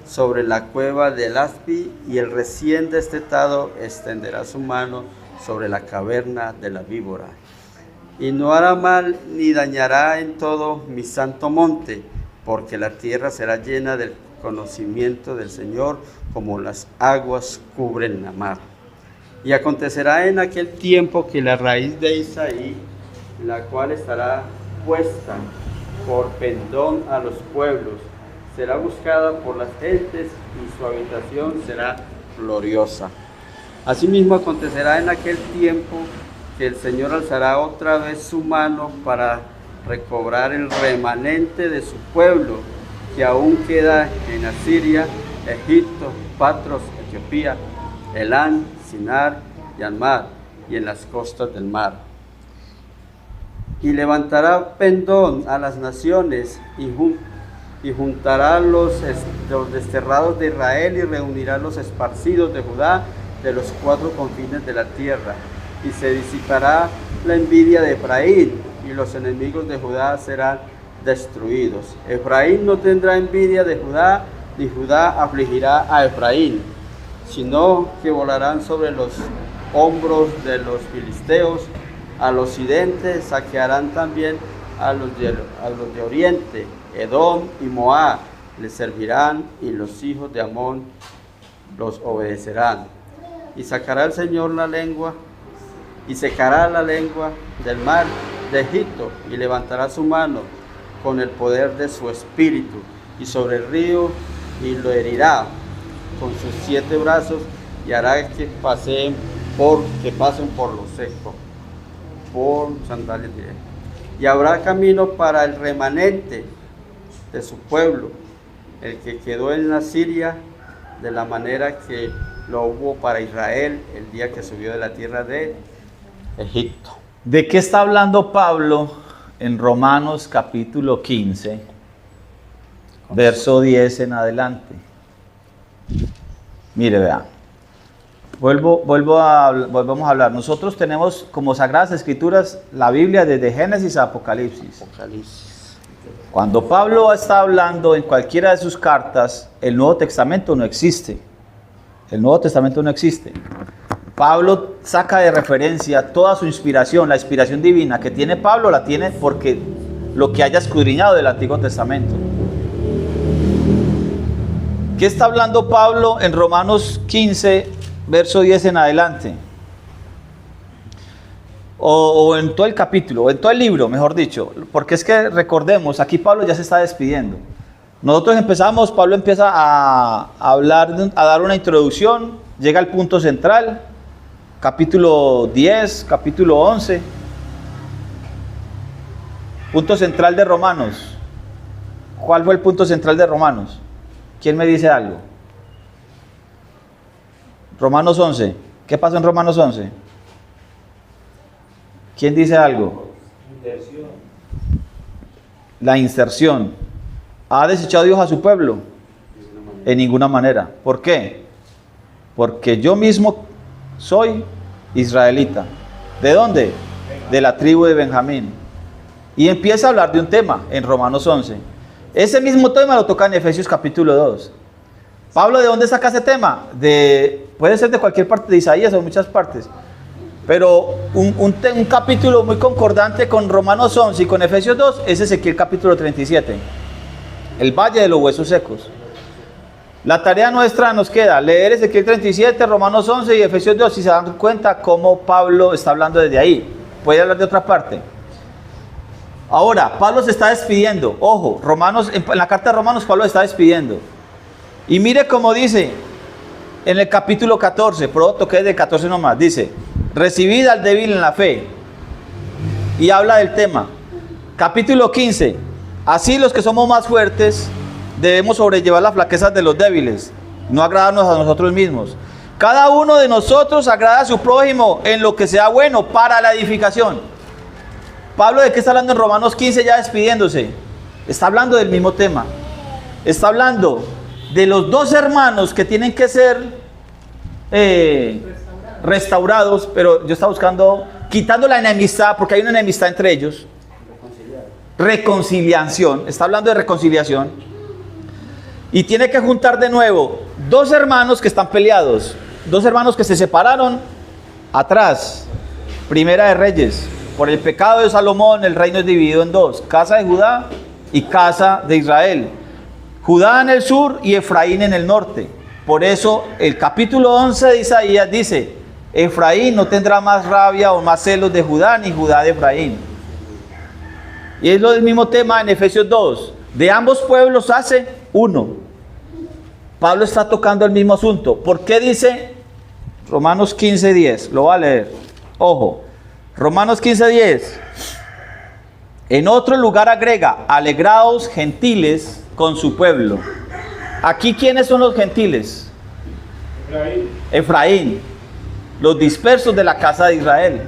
sobre la cueva del aspi, y el recién destetado extenderá su mano sobre la caverna de la víbora. Y no hará mal ni dañará en todo mi santo monte, porque la tierra será llena del conocimiento del Señor, como las aguas cubren la mar. Y acontecerá en aquel tiempo que la raíz de Isaí, la cual estará puesta por pendón a los pueblos, será buscada por las gentes, y su habitación será gloriosa. Asimismo acontecerá en aquel tiempo que el Señor alzará otra vez su mano para recobrar el remanente de su pueblo, que aún queda en Asiria, Egipto, Patros, Etiopía, Elán, Sinar y Almar, y en las costas del mar. Y levantará pendón a las naciones, y juntará los desterrados de Israel, y reunirá los esparcidos de Judá de los 4 confines de la tierra. Y se disipará la envidia de Efraín, y los enemigos de Judá serán destruidos. Efraín no tendrá envidia de Judá, ni Judá afligirá a Efraín, sino que volarán sobre los hombros de los filisteos. Al occidente saquearán también a los de oriente. Edom y Moab les servirán, y los hijos de Amón los obedecerán. Y sacará el Señor la lengua, y secará la lengua del mar de Egipto, y levantará su mano con el poder de su espíritu, y sobre el río, y lo herirá con sus 7 brazos, y hará que pasen por lo seco. por sandalias de él. Y habrá camino para el remanente de su pueblo, el que quedó en la Siria, de la manera que lo hubo para Israel el día que subió de la tierra de Egipto. ¿De qué está hablando Pablo en Romanos capítulo 15, verso 10 en adelante? Mire, vea. Volvamos a hablar. Nosotros tenemos como Sagradas Escrituras la Biblia desde Génesis a Apocalipsis. Cuando Pablo está hablando en cualquiera de sus cartas, el Nuevo Testamento no existe. El Nuevo Testamento no existe. Pablo saca de referencia toda su inspiración, la inspiración divina que tiene Pablo la tiene porque lo que haya escudriñado del Antiguo Testamento. ¿Qué está hablando Pablo en Romanos 15, verso 10 en adelante? O en todo el capítulo, o en todo el libro, mejor dicho. Porque es que recordemos, aquí Pablo ya se está despidiendo. Nosotros empezamos, Pablo empieza a hablar, a dar una introducción, llega al punto central, capítulo 10, capítulo 11. Punto central de Romanos. ¿Cuál fue el punto central de Romanos? ¿Quién me dice algo? Romanos 11. ¿Qué pasó en Romanos 11? ¿Quién dice algo? Inserción. La inserción. ¿Ha desechado Dios a su pueblo? En ninguna manera. ¿Por qué? Porque yo mismo soy israelita. ¿De dónde? De la tribu de Benjamín. Y empieza a hablar de un tema en Romanos 11. Ese mismo tema lo toca en Efesios capítulo 2. Pablo, ¿de dónde saca ese tema? Puede ser de cualquier parte de Isaías o muchas partes. Pero un capítulo muy concordante con Romanos 11 y con Efesios 2 es Ezequiel capítulo 37. El valle de los huesos secos. La tarea nuestra nos queda leer Ezequiel 37, Romanos 11 y Efesios 2, si se dan cuenta cómo Pablo está hablando desde ahí. Puede hablar de otra parte. Ahora, Pablo se está despidiendo. Ojo, en la carta de Romanos Pablo se está despidiendo. Y mire cómo dice en el capítulo 14, pero toqué de 14 nomás, dice: recibid al débil en la fe. Y habla del tema. Capítulo 15, así los que somos más fuertes debemos sobrellevar las flaquezas de los débiles, no agradarnos a nosotros mismos. Cada uno de nosotros agrada a su prójimo en lo que sea bueno para la edificación. Pablo, ¿de qué está hablando en Romanos 15 ya despidiéndose? Está hablando del mismo tema. Está hablando de los dos hermanos que tienen que ser restaurados, pero yo estaba buscando, quitando la enemistad, porque hay una enemistad entre ellos. Reconciliación, está hablando de reconciliación. Y tiene que juntar de nuevo dos hermanos que están peleados, dos hermanos que se separaron atrás. Primera de Reyes. Por el pecado de Salomón el reino es dividido en dos: casa de Judá y casa de Israel. Judá en el sur y Efraín en el norte. Por eso el capítulo 11 de Isaías dice: Efraín no tendrá más rabia o más celos de Judá, ni Judá de Efraín. Y es lo del mismo tema en Efesios 2. De ambos pueblos hace uno. Pablo está tocando el mismo asunto. ¿Por qué dice Romanos 15:10? Lo va a leer. Ojo. Romanos 15:10. En otro lugar agrega: alegraos gentiles con su pueblo. Aquí, ¿quiénes son los gentiles? Efraín. Los dispersos de la casa de Israel.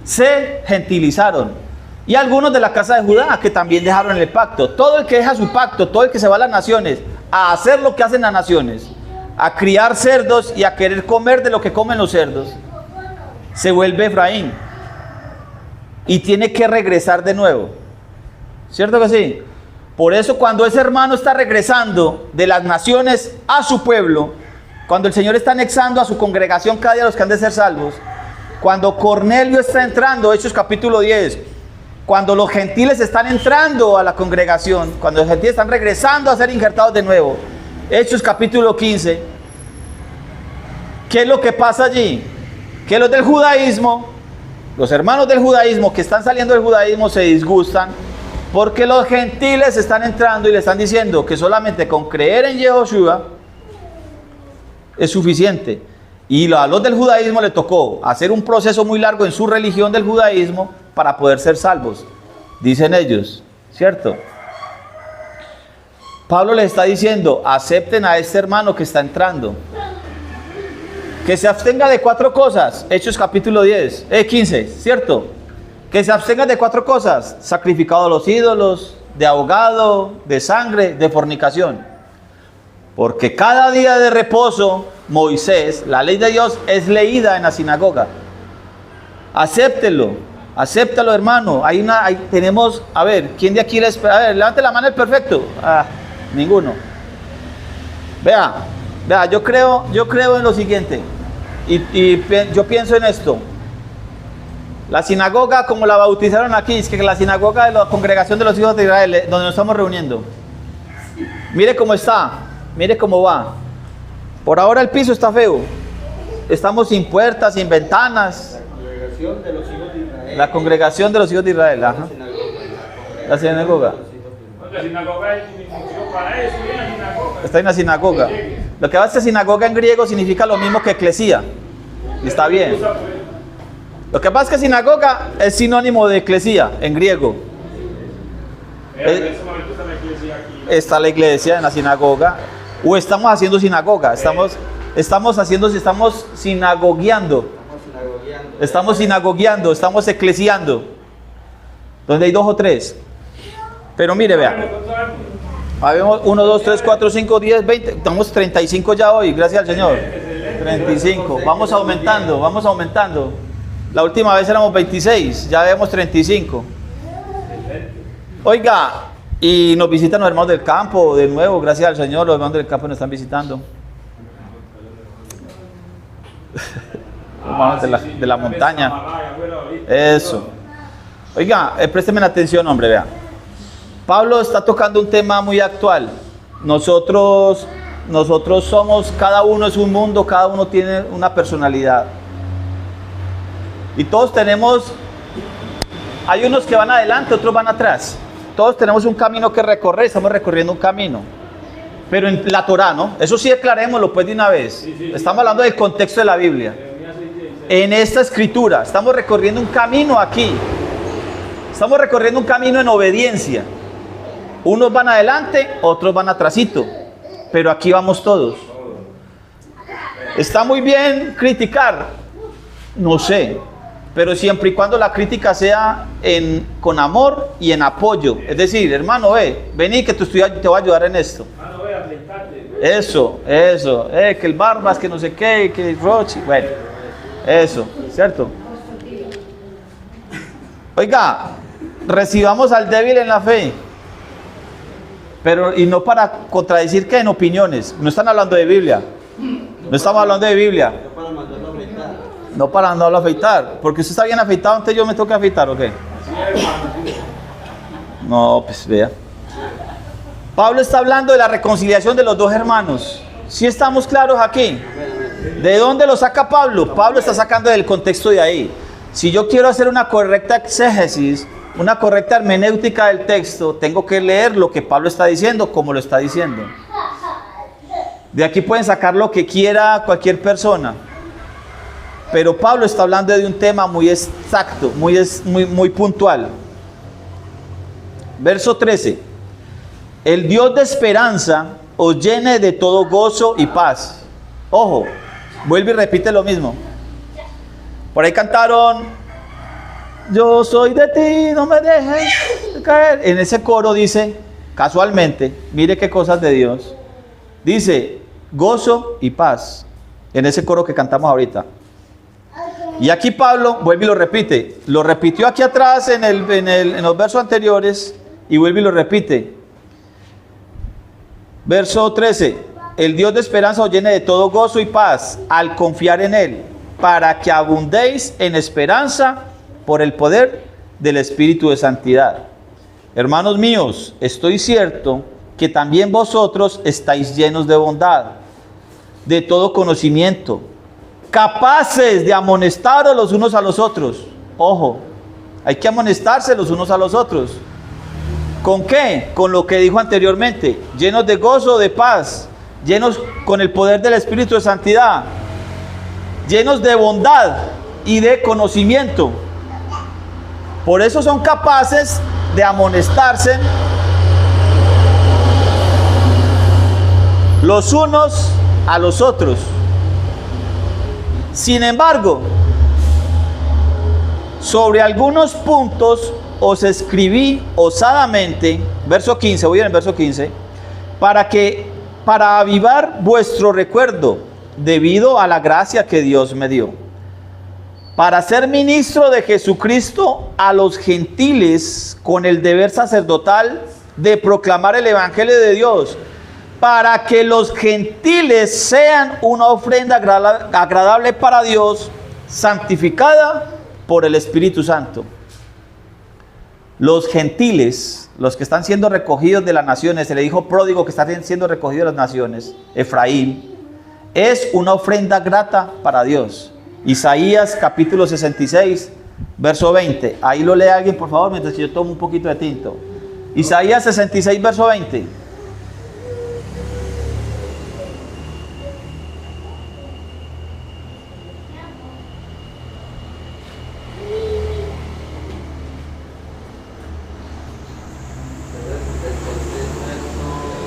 Se gentilizaron. Y algunos de la casa de Judá que también dejaron el pacto. Todo el que deja su pacto, todo el que se va a las naciones a hacer lo que hacen las naciones, a criar cerdos y a querer comer de lo que comen los cerdos, se vuelve Efraín. Y tiene que regresar de nuevo. ¿Cierto que sí? Por eso cuando ese hermano está regresando de las naciones a su pueblo, cuando el Señor está anexando a su congregación cada día a los que han de ser salvos, cuando Cornelio está entrando, Hechos capítulo 10, cuando los gentiles están entrando a la congregación, cuando los gentiles están regresando a ser injertados de nuevo, Hechos capítulo 15, ¿qué es lo que pasa allí? Que los del judaísmo, los hermanos del judaísmo que están saliendo del judaísmo se disgustan porque los gentiles están entrando y le están diciendo que solamente con creer en Yehoshua es suficiente. Y a los del judaísmo le tocó hacer un proceso muy largo en su religión del judaísmo para poder ser salvos, dicen ellos, ¿cierto? Pablo les está diciendo, acepten a este hermano que está entrando. Que se abstenga de 4 cosas, Hechos capítulo 15, ¿cierto? Que se abstenga de 4 cosas, sacrificado a los ídolos, de ahogado, de sangre, de fornicación. Porque cada día de reposo, Moisés, la ley de Dios, es leída en la sinagoga. Acéptelo, acéptalo, hermano. Ahí tenemos, a ver, ¿quién de aquí le espera? A ver, levante la mano el perfecto. Ninguno. Vea, yo creo en lo siguiente. Y yo pienso en esto. La sinagoga, como la bautizaron aquí, es que la sinagoga de la congregación de los hijos de Israel, donde nos estamos reuniendo. Mire cómo está, mire cómo va. Por ahora el piso está feo. Estamos sin puertas, sin ventanas. Congregación de los hijos de Israel. La congregación de los hijos de Israel, ajá. La sinagoga. La sinagoga es para eso, en la sinagoga. Está en la sinagoga. Lo que pasa es que sinagoga en griego significa lo mismo que eclesía. Y está bien. Lo que pasa es que sinagoga es sinónimo de eclesía en griego. En ese momento está la iglesia aquí. Está la iglesia en la sinagoga. O estamos haciendo sinagoga. Estamos sinagogueando. Estamos sinagogueando, estamos eclesiando. Donde hay 2 o 3. Pero mire, vea. Habemos 1, 2, 3, 4, 5, 10, 20. Estamos 35 ya hoy, gracias al Señor. 35. Vamos aumentando, vamos aumentando. La última vez éramos 26, ya vemos 35. Oiga, y nos visitan los hermanos del campo de nuevo, gracias al Señor, los hermanos del campo nos están visitando. Hermanos de la montaña. Eso. Oiga, présteme atención, hombre, vea. Pablo está tocando un tema muy actual. Nosotros somos, cada uno es un mundo, cada uno tiene una personalidad. Y todos tenemos, hay unos que van adelante, otros van atrás. Todos tenemos un camino que recorrer, estamos recorriendo un camino. Pero en la Torá, ¿no? Eso sí aclarémoslo pues de una vez. Estamos hablando del contexto de la Biblia. En esta escritura, estamos recorriendo un camino aquí. Estamos recorriendo un camino en obediencia. Unos van adelante, otros van atrasito. Pero aquí vamos todos. ¿Está muy bien criticar? No sé. Pero siempre y cuando la crítica sea con amor y en apoyo. Es decir, hermano, vení que te voy a ayudar en esto. Eso. Que el Barbas, que no sé qué, que el Rochi. Bueno, eso, ¿cierto? Oiga, recibamos al débil en la fe. Pero, y no para contradecir que en opiniones. No están hablando de Biblia. No estamos hablando de Biblia. No para mandarlo a afeitar. Porque usted está bien afeitado, entonces yo me tengo que afeitar, ¿o qué? No, pues vea. Pablo está hablando de la reconciliación de los 2 hermanos. ¿Sí estamos claros aquí? ¿De dónde lo saca Pablo? Pablo está sacando del contexto de ahí. Si yo quiero hacer una correcta exégesis, una correcta hermenéutica del texto, tengo que leer lo que Pablo está diciendo, como lo está diciendo. De aquí pueden sacar lo que quiera cualquier persona. Pero Pablo está hablando de un tema muy exacto, muy puntual. Verso 13. El Dios de esperanza os llene de todo gozo y paz. Ojo, vuelve y repite lo mismo. Por ahí cantaron, yo soy de ti, no me dejes caer. En ese coro dice, casualmente, mire qué cosas de Dios. Dice, gozo y paz. En ese coro que cantamos ahorita. Y aquí Pablo vuelve y lo repite. Lo repitió aquí atrás en los versos anteriores y vuelve y lo repite. Verso 13. El Dios de esperanza os llene de todo gozo y paz al confiar en Él, para que abundéis en esperanza por el poder del Espíritu de Santidad. Hermanos míos, estoy cierto que también vosotros estáis llenos de bondad, de todo conocimiento, capaces de amonestaros los unos a los otros. Ojo, hay que amonestarse los unos a los otros. ¿Con qué? Con lo que dijo anteriormente, llenos de gozo, de paz, llenos con el poder del Espíritu de Santidad. llenos de bondad y de conocimiento. Por eso son capaces de amonestarse los unos a los otros. Sin embargo, sobre algunos puntos os escribí osadamente, verso 15, voy en el verso 15, para avivar vuestro recuerdo, debido a la gracia que Dios me dio, para ser ministro de Jesucristo a los gentiles, con el deber sacerdotal de proclamar el evangelio de Dios, para que los gentiles sean una ofrenda agradable para Dios, santificada por el Espíritu Santo. Los gentiles, los que están siendo recogidos de las naciones, el hijo pródigo que está siendo recogido de las naciones, Efraín, es una ofrenda grata para Dios. Isaías capítulo 66, verso 20. Ahí lo lee alguien, por favor, mientras yo tomo un poquito de tinto. Isaías 66, verso 20.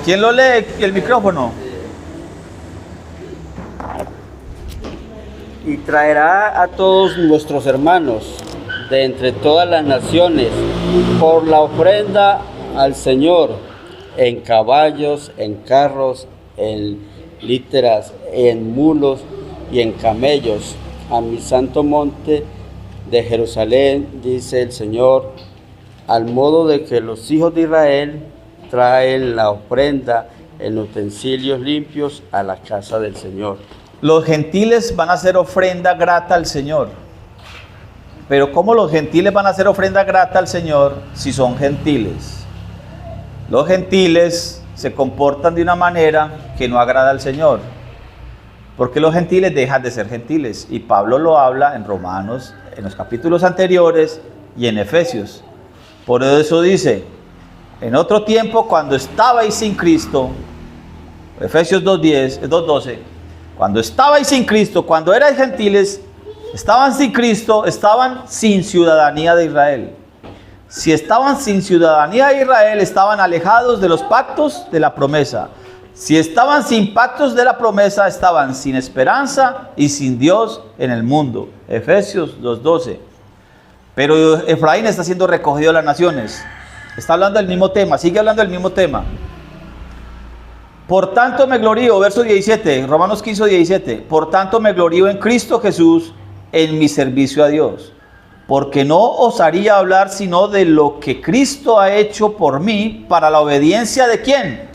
¿Quién lo lee? El micrófono. Y traerá a todos nuestros hermanos de entre todas las naciones por la ofrenda al Señor, en caballos, en carros, en literas, en mulos y en camellos, a mi santo monte de Jerusalén, dice el Señor, al modo de que los hijos de Israel traen la ofrenda en utensilios limpios a la casa del Señor. Los gentiles van a hacer ofrenda grata al Señor. Pero ¿cómo los gentiles van a hacer ofrenda grata al Señor si son gentiles? Los gentiles se comportan de una manera que no agrada al Señor. Porque los gentiles dejan de ser gentiles. Y Pablo lo habla en Romanos, en los capítulos anteriores y en Efesios. Por eso dice, en otro tiempo, cuando estabais sin Cristo, Efesios 2:12, cuando estabais sin Cristo, cuando erais gentiles, estaban sin Cristo, estaban sin ciudadanía de Israel. Si estaban sin ciudadanía de Israel, estaban alejados de los pactos de la promesa. Si estaban sin pactos de la promesa, estaban sin esperanza y sin Dios en el mundo. Efesios 2:12. Pero Efraín está siendo recogido de las naciones. Está hablando del mismo tema, sigue hablando del mismo tema. Por tanto me glorío, verso 17, Romanos 15:17. Por tanto me glorío en Cristo Jesús, en mi servicio a Dios. Porque no osaría hablar sino de lo que Cristo ha hecho por mí, para la obediencia de ¿quién?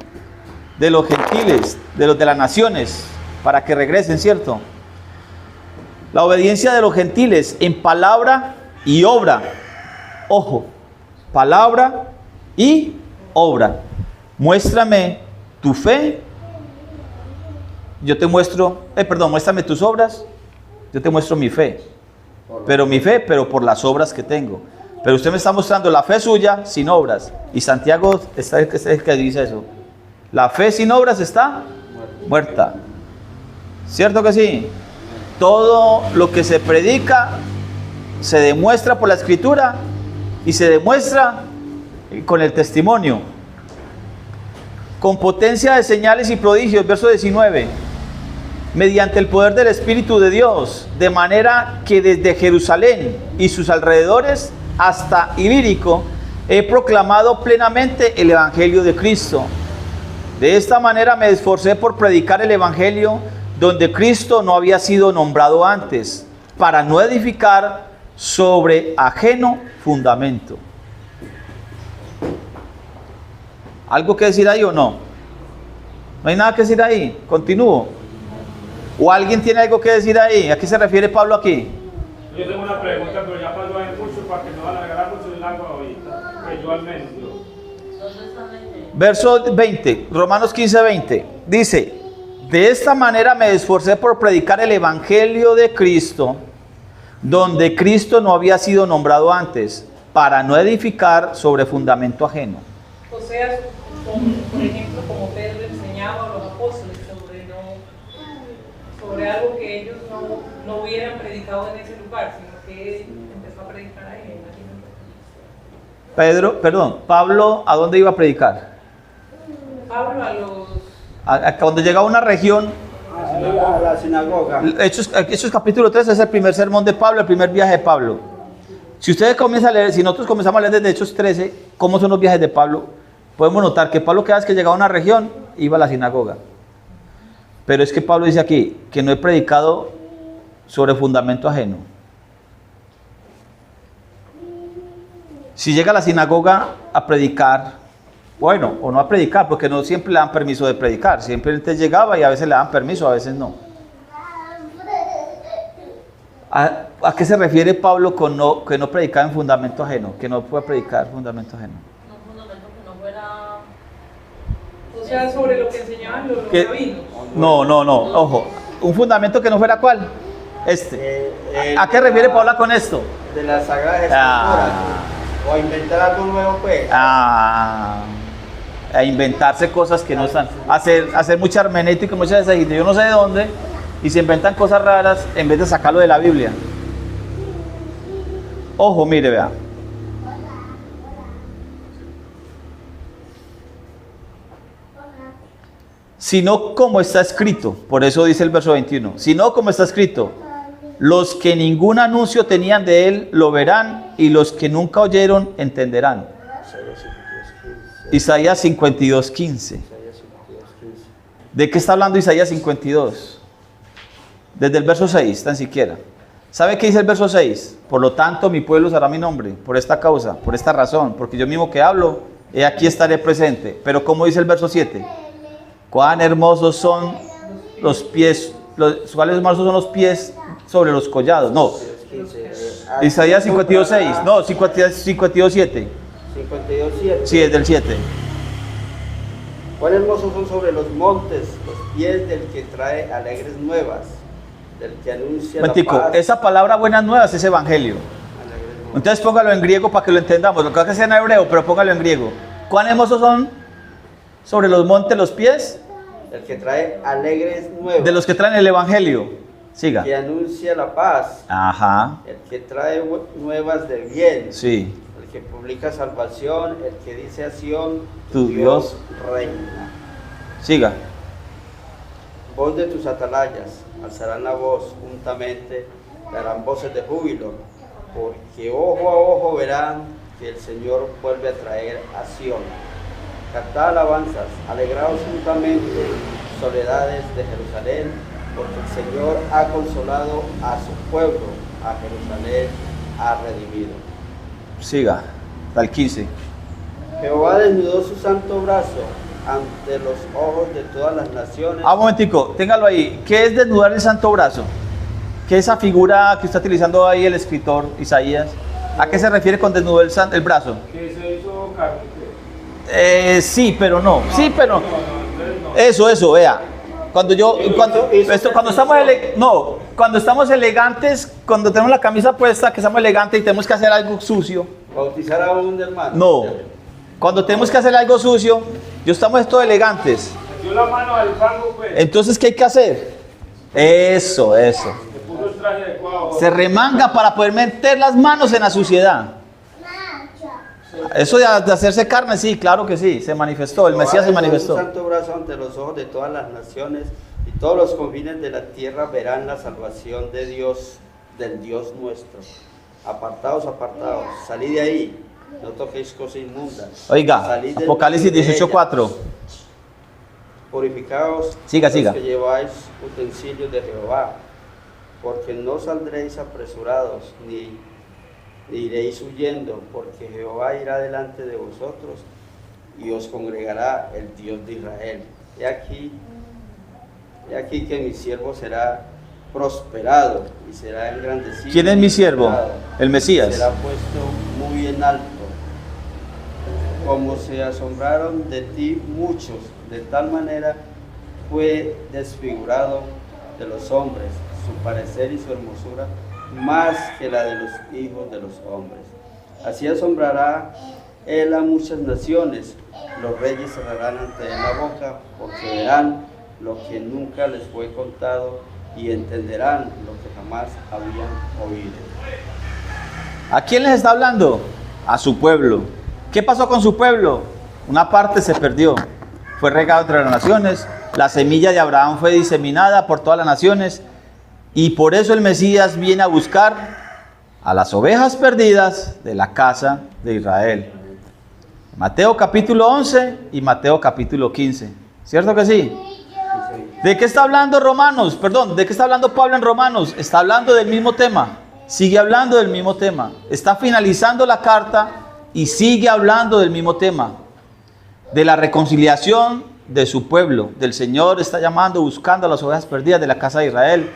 De los gentiles, de los de las naciones, para que regresen, ¿cierto? La obediencia de los gentiles en palabra y obra. Ojo, palabra y obra. Muéstrame tu fe, yo te muestro, muéstrame tus obras, yo te muestro mi fe. Pero por las obras que tengo. Pero usted me está mostrando la fe suya sin obras. Y Santiago es el que dice eso. La fe sin obras está muerta. ¿Cierto que sí? Todo lo que se predica se demuestra por la escritura y se demuestra con el testimonio. Con potencia de señales y prodigios, verso 19. Mediante el poder del Espíritu de Dios, de manera que desde Jerusalén y sus alrededores hasta Ilírico he proclamado plenamente el Evangelio de Cristo. De esta manera me esforcé por predicar el Evangelio donde Cristo no había sido nombrado antes, para no edificar sobre ajeno fundamento. ¿Algo que decir ahí o no? ¿No hay nada que decir ahí? Continúo. ¿O alguien tiene algo que decir ahí? ¿A qué se refiere Pablo aquí? Yo tengo una pregunta, pero ya pasó en mucho para que no van a alargar mucho el agua ahorita, que yo al menos. Verso 20, Romanos 15:20, dice: de esta manera me esforcé por predicar el Evangelio de Cristo, donde Cristo no había sido nombrado antes, para no edificar sobre fundamento ajeno. O sea, por ejemplo, como Pedro enseñaba a los apóstoles sobre sobre algo que ellos no hubieran predicado en ese lugar, sino que empezó a predicar ahí, imagínate. Pablo, ¿a dónde iba a predicar? Pablo a los... Cuando llegaba a una región, A la sinagoga. Hechos capítulo 3 es el primer sermón de Pablo, el primer viaje de Pablo. Si ustedes comienzan a leer, si nosotros comenzamos a leer desde Hechos 13, cómo son los viajes de Pablo, podemos notar que Pablo cada vez que llegaba a una región, iba a la sinagoga. Pero es que Pablo dice aquí, que no he predicado sobre fundamento ajeno. Si llega a la sinagoga a predicar, bueno, o no a predicar, porque no siempre le dan permiso de predicar, siempre él llegaba y a veces le dan permiso, a veces no. ¿A qué se refiere Pablo con que no predicaba en fundamento ajeno? Que no puede predicar fundamento ajeno. No, fundamento que no fuera... O sea, sobre lo que enseñaban los ¿Qué? rabinos. No, ojo, un fundamento que no fuera ¿cuál? ¿A qué refiere Pablo con esto? De las Sagradas Escrituras. O a inventar algo nuevo, pues. A inventarse cosas que no están, hacer mucha hermenéutica, mucha exégesis, yo no sé de dónde, y se inventan cosas raras en vez de sacarlo de la Biblia. Ojo, mire, vea. Sino como está escrito, por eso dice el verso 21, sino como está escrito, los que ningún anuncio tenían de él lo verán, y los que nunca oyeron entenderán. Isaías 52:15. ¿De qué está hablando Isaías 52? Desde el verso 6, tan siquiera. ¿Sabe qué dice el verso 6? Por lo tanto, mi pueblo usará mi nombre, por esta causa, por esta razón, porque yo mismo que hablo, he aquí estaré presente. Pero ¿cómo dice el verso 7? Cuán hermosos son los pies, cuáles hermosos son los pies sobre los collados. No, Isaías 52:6, no, 52:7. 52:7. Sí, es del 7. Cuán hermosos son sobre los montes los pies del que trae alegres nuevas, del que anuncia la paz. Esa palabra buenas nuevas es evangelio. Entonces póngalo en griego para que lo entendamos. Lo que hace sea en hebreo, pero póngalo en griego. ¿Cuán hermosos son sobre los montes los pies? El que trae alegres nuevas. De los que traen el evangelio. Siga. El que anuncia la paz. Ajá. El que trae nuevas de bien. Sí. El que publica salvación. El que dice a Sión, tu Dios reina. Siga. Voz de tus atalayas, alzarán la voz juntamente, darán voces de júbilo, porque ojo a ojo verán que el Señor vuelve a traer a Sión. Cantad alabanzas, alegraos juntamente, soledades de Jerusalén, porque el Señor ha consolado a su pueblo, a Jerusalén ha redimido. Siga, hasta el 15. Jehová desnudó su santo brazo ante los ojos de todas las naciones. Un momentico, téngalo ahí. ¿Qué es desnudar el santo brazo? ¿Qué es esa figura que está utilizando ahí el escritor Isaías? ¿A qué se refiere con desnudar el brazo? Que se hizo carne. Sí, pero no. Sí, pero eso, vea. Cuando estamos elegantes, cuando tenemos la camisa puesta, que estamos elegantes y tenemos que hacer algo sucio. Bautizar a un hermano. No. Cuando tenemos que hacer algo sucio, estamos todos elegantes. Metió la mano al fango, pues. Entonces, ¿qué hay que hacer? Eso. Le puso el traje adecuado. Se remanga para poder meter las manos en la suciedad. Eso de hacerse carne, sí, claro que sí, se manifestó, el Mesías se manifestó. Un santo brazo ante los ojos de todas las naciones, y todos los confines de la tierra verán la salvación de Dios, del Dios nuestro. Apartaos, salid de ahí, no toquéis cosas inmundas. Oiga, Apocalipsis 18:4. Purificaos, siga. los que lleváis utensilios de Jehová, porque no saldréis apresurados, ni iréis huyendo, porque Jehová irá delante de vosotros y os congregará el Dios de Israel. He aquí que mi siervo será prosperado y será engrandecido. ¿Quién es mi siervo? El Mesías. Será puesto muy en alto. Como se asombraron de ti muchos, de tal manera fue desfigurado de los hombres su parecer y su hermosura, más que la de los hijos de los hombres. Así asombrará él a muchas naciones, los reyes cerrarán ante él la boca, porque verán lo que nunca les fue contado, y entenderán lo que jamás habían oído. ¿A quién les está hablando? A su pueblo. ¿Qué pasó con su pueblo? Una parte se perdió. Fue regado entre las naciones. La semilla de Abraham fue diseminada por todas las naciones. Y por eso el Mesías viene a buscar a las ovejas perdidas de la casa de Israel. Mateo capítulo 11 y Mateo capítulo 15. ¿Cierto que sí? ¿De qué está hablando Romanos? Perdón, ¿de qué está hablando Pablo en Romanos? Está hablando del mismo tema. Sigue hablando del mismo tema. Está finalizando la carta y sigue hablando del mismo tema. De la reconciliación de su pueblo. Del Señor está llamando, buscando a las ovejas perdidas de la casa de Israel.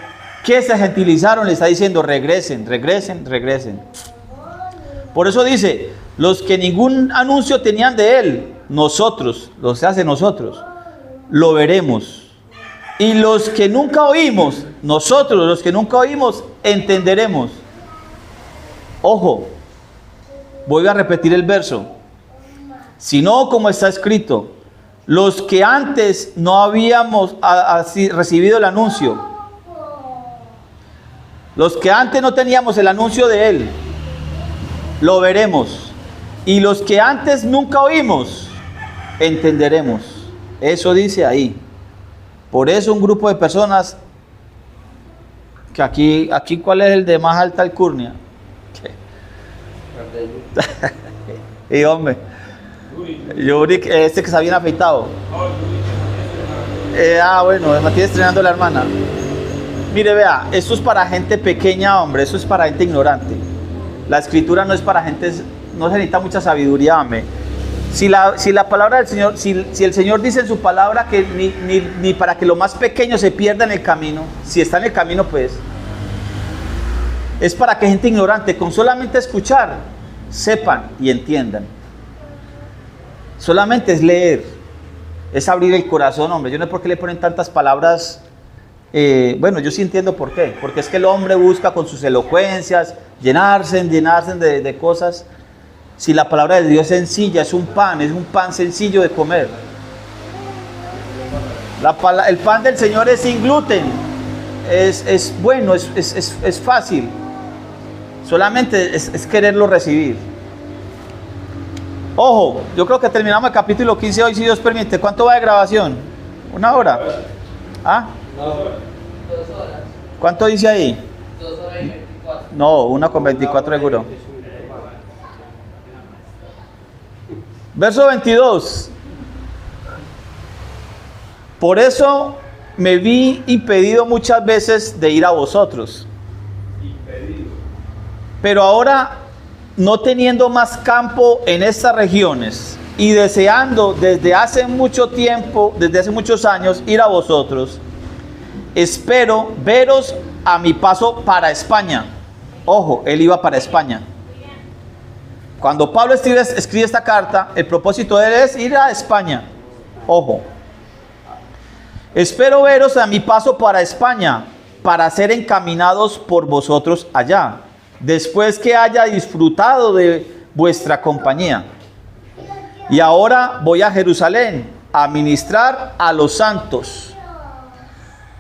Que se gentilizaron, le está diciendo, regresen, regresen, regresen. Por eso dice, los que ningún anuncio tenían de él, nosotros, los que hace nosotros, lo veremos. Y los que nunca oímos, nosotros, los que nunca oímos, entenderemos. Ojo, voy a repetir el verso. Si no, como está escrito, los que antes no habíamos recibido el anuncio, los que antes no teníamos el anuncio de él, lo veremos. Y los que antes nunca oímos, entenderemos. Eso dice ahí. Por eso un grupo de personas, que aquí ¿cuál es el de más alta alcurnia? Y hombre, Yuri, este que está bien afeitado. Bueno, Matías estrenando la hermana. Mire, vea, esto es para gente pequeña, hombre, eso es para gente ignorante. La escritura no es para gente, no se necesita mucha sabiduría, hombre. Si la palabra del Señor, si el Señor dice en su palabra que ni para que lo más pequeño se pierda en el camino, si está en el camino, pues, es para que gente ignorante, con solamente escuchar, sepan y entiendan. Solamente es leer, es abrir el corazón, hombre. Yo no sé por qué le ponen tantas palabras. Bueno, yo sí entiendo por qué. Porque es que el hombre busca con sus elocuencias llenarse de cosas. Si la palabra de Dios es sencilla, es un pan sencillo de comer. El pan del Señor es sin gluten, es bueno, es fácil. Solamente es quererlo recibir. Ojo, yo creo que terminamos el capítulo 15 hoy, si Dios permite. ¿Cuánto va de grabación? ¿Una hora? ¿Ah? 2 horas. ¿Cuánto dice ahí? 2 horas y 24. No, 1:24 seguro. Verso 22. Por eso me vi impedido muchas veces de ir a vosotros. Pero ahora, no teniendo más campo en estas regiones y deseando desde hace mucho tiempo, desde hace muchos años, ir a vosotros, espero veros a mi paso para España. Ojo, él iba para España. Cuando Pablo escribe esta carta, el propósito de él es ir a España. Ojo. Espero veros a mi paso para España, para ser encaminados por vosotros allá, después que haya disfrutado de vuestra compañía. Y ahora voy a Jerusalén a ministrar a los santos,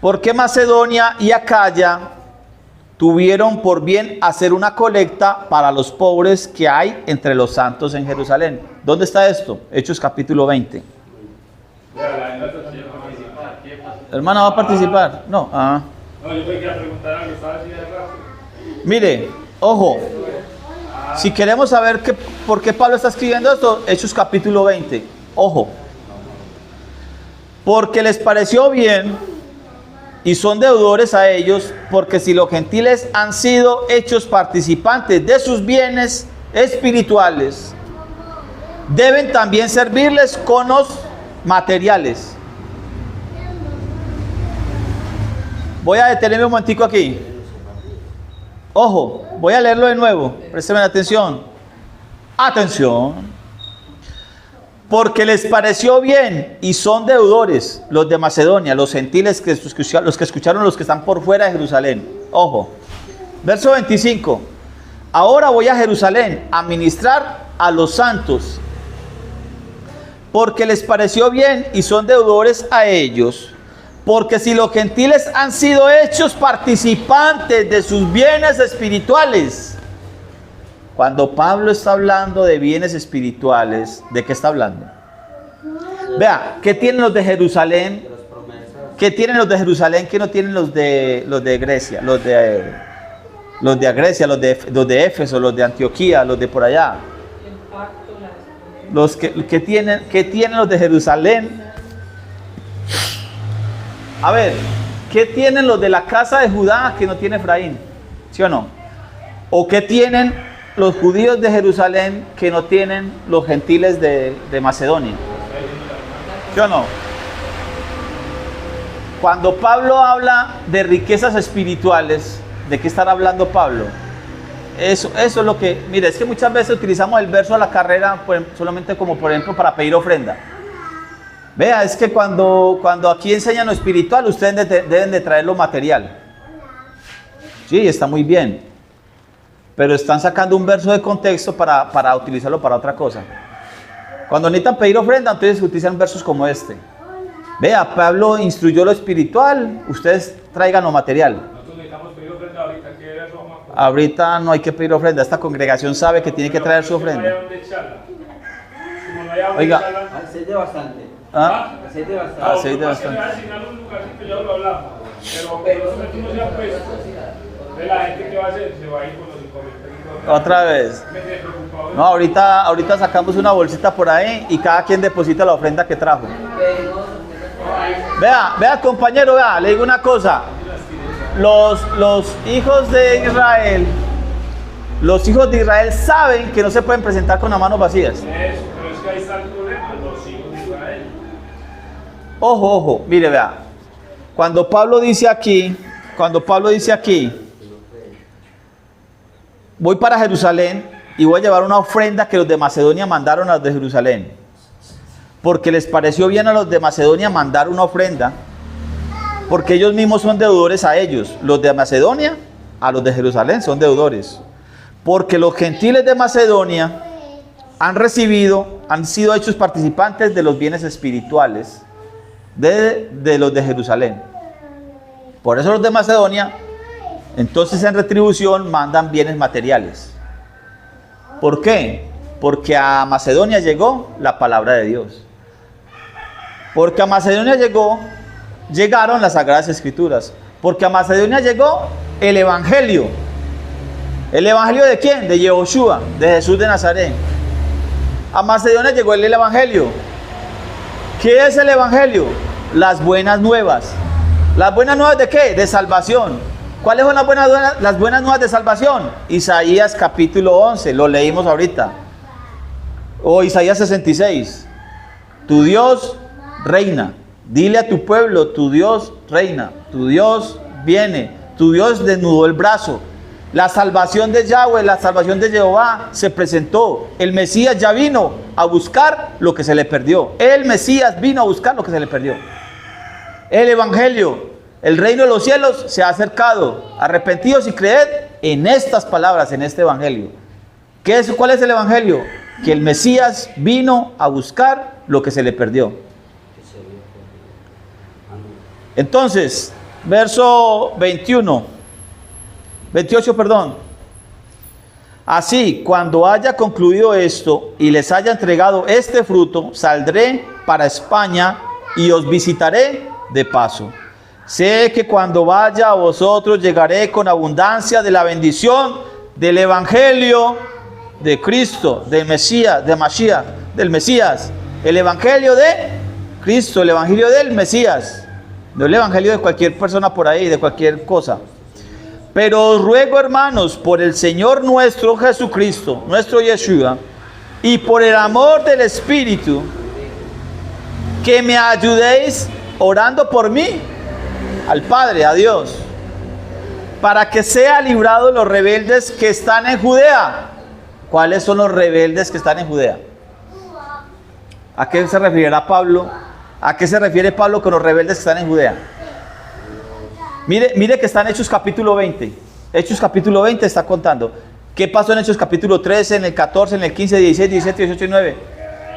porque Macedonia y Acaya tuvieron por bien hacer una colecta para los pobres que hay entre los santos en Jerusalén. ¿Dónde está esto? Hechos capítulo 20. ¿Hermana va a participar? No. No, yo quería preguntar algo, ¿sabes si de rato? Mire, ojo, si queremos saber por qué Pablo está escribiendo esto, Hechos capítulo 20, ojo, porque les pareció bien y son deudores a ellos, porque si los gentiles han sido hechos participantes de sus bienes espirituales, deben también servirles con los materiales. Voy a detenerme un momentico aquí. Ojo, voy a leerlo de nuevo. Présteme atención. Atención. Porque les pareció bien y son deudores los de Macedonia, los gentiles, los que escucharon, los que están por fuera de Jerusalén. Ojo. Verso 25. Ahora voy a Jerusalén a ministrar a los santos. Porque les pareció bien y son deudores a ellos, Porque si los gentiles han sido hechos participantes de sus bienes espirituales. Cuando Pablo está hablando de bienes espirituales, ¿de qué está hablando? Vea, ¿qué tienen los de Jerusalén? ¿Qué tienen los de Jerusalén que no tienen los de Grecia? Los de Grecia, los de Éfeso, los de Antioquía, los de por allá. Los que tienen los de Jerusalén. A ver, ¿qué tienen los de la casa de Judá que no tiene Efraín? ¿Sí o no? ¿O qué tienen los judíos de Jerusalén que no tienen los gentiles de Macedonia? ¿Sí o no? Cuando Pablo habla de riquezas espirituales, ¿de qué estará hablando Pablo? Eso es lo que... Mire, es que muchas veces utilizamos el verso a la carrera solamente como, por ejemplo, para pedir ofrenda. Vea, es que cuando aquí enseñan lo espiritual, ustedes deben de traer lo material. Sí, está muy bien. Pero están sacando un verso de contexto para utilizarlo para otra cosa. Cuando necesitan pedir ofrenda, entonces utilizan versos como este. Vea, Pablo instruyó lo espiritual, ustedes traigan lo material. Nosotros necesitamos pedir ofrenda ahorita, ¿qué era eso? Ahorita no hay que pedir ofrenda, esta congregación sabe que tiene que traer su ofrenda. Oiga. Aceite bastante. ¿Ah? Aceite bastante. Aceite bastante. Ya lo hablamos. Pero los no se han puesto. De la gente que va a hacer, se va a ir con los 5.000 pesos. Otra vez. No, ahorita sacamos una bolsita por ahí y cada quien deposita la ofrenda que trajo. Vea, compañero, vea, le digo una cosa. Los hijos de Israel, saben que no se pueden presentar con las manos vacías. Eso, pero es que ahí está el problema, los hijos de Israel. Ojo, mire, vea. Cuando Pablo dice aquí, voy para Jerusalén y voy a llevar una ofrenda que los de Macedonia mandaron a los de Jerusalén. Porque les pareció bien a los de Macedonia mandar una ofrenda, porque ellos mismos son deudores a ellos. Los de Macedonia, a los de Jerusalén son deudores. Porque los gentiles de Macedonia han sido hechos participantes de los bienes espirituales de los de Jerusalén. Por eso los de Macedonia, entonces en retribución mandan bienes materiales. ¿Por qué? Porque a Macedonia llegó la palabra de Dios. Porque a Macedonia llegaron las Sagradas Escrituras. Porque a Macedonia llegó el Evangelio. ¿El Evangelio de quién? De Yehoshua, de Jesús de Nazaret. A Macedonia llegó el Evangelio. ¿Qué es el Evangelio? Las buenas nuevas. ¿Las buenas nuevas de qué? De salvación. ¿Cuáles son las buenas nuevas de salvación? Isaías capítulo 11, lo leímos ahorita. O Isaías 66. Tu Dios reina. Dile a tu pueblo, tu Dios reina. Tu Dios viene. Tu Dios desnudó el brazo. La salvación de Yahweh, la salvación de Jehová se presentó. El Mesías ya vino a buscar lo que se le perdió. El Mesías vino a buscar lo que se le perdió. El Evangelio, el reino de los cielos se ha acercado. Arrepentidos y creed en estas palabras, en este Evangelio. ¿Cuál es el Evangelio? Que el Mesías vino a buscar lo que se le perdió. Entonces, verso 28, perdón. Así, cuando haya concluido esto y les haya entregado este fruto, saldré para España y os visitaré de paso. Sé que cuando vaya a vosotros llegaré con abundancia de la bendición del Evangelio de Cristo, del Mesías, de Mashiach, del Mesías. El Evangelio de Cristo, el Evangelio del Mesías. No el Evangelio de cualquier persona por ahí, de cualquier cosa. Pero os ruego, hermanos, por el Señor nuestro Jesucristo, nuestro Yeshua, y por el amor del Espíritu, que me ayudéis orando por mí, al Padre, a Dios, para que sea librado los rebeldes que están en Judea. ¿Cuáles son los rebeldes que están en Judea? ¿A qué se referirá Pablo? ¿A qué se refiere Pablo con los rebeldes que están en Judea? Mire que está en Hechos capítulo 20. Hechos capítulo 20 está contando. ¿Qué pasó en Hechos capítulo 13, en el 14, en el 15, 16, 17, 18 y 9?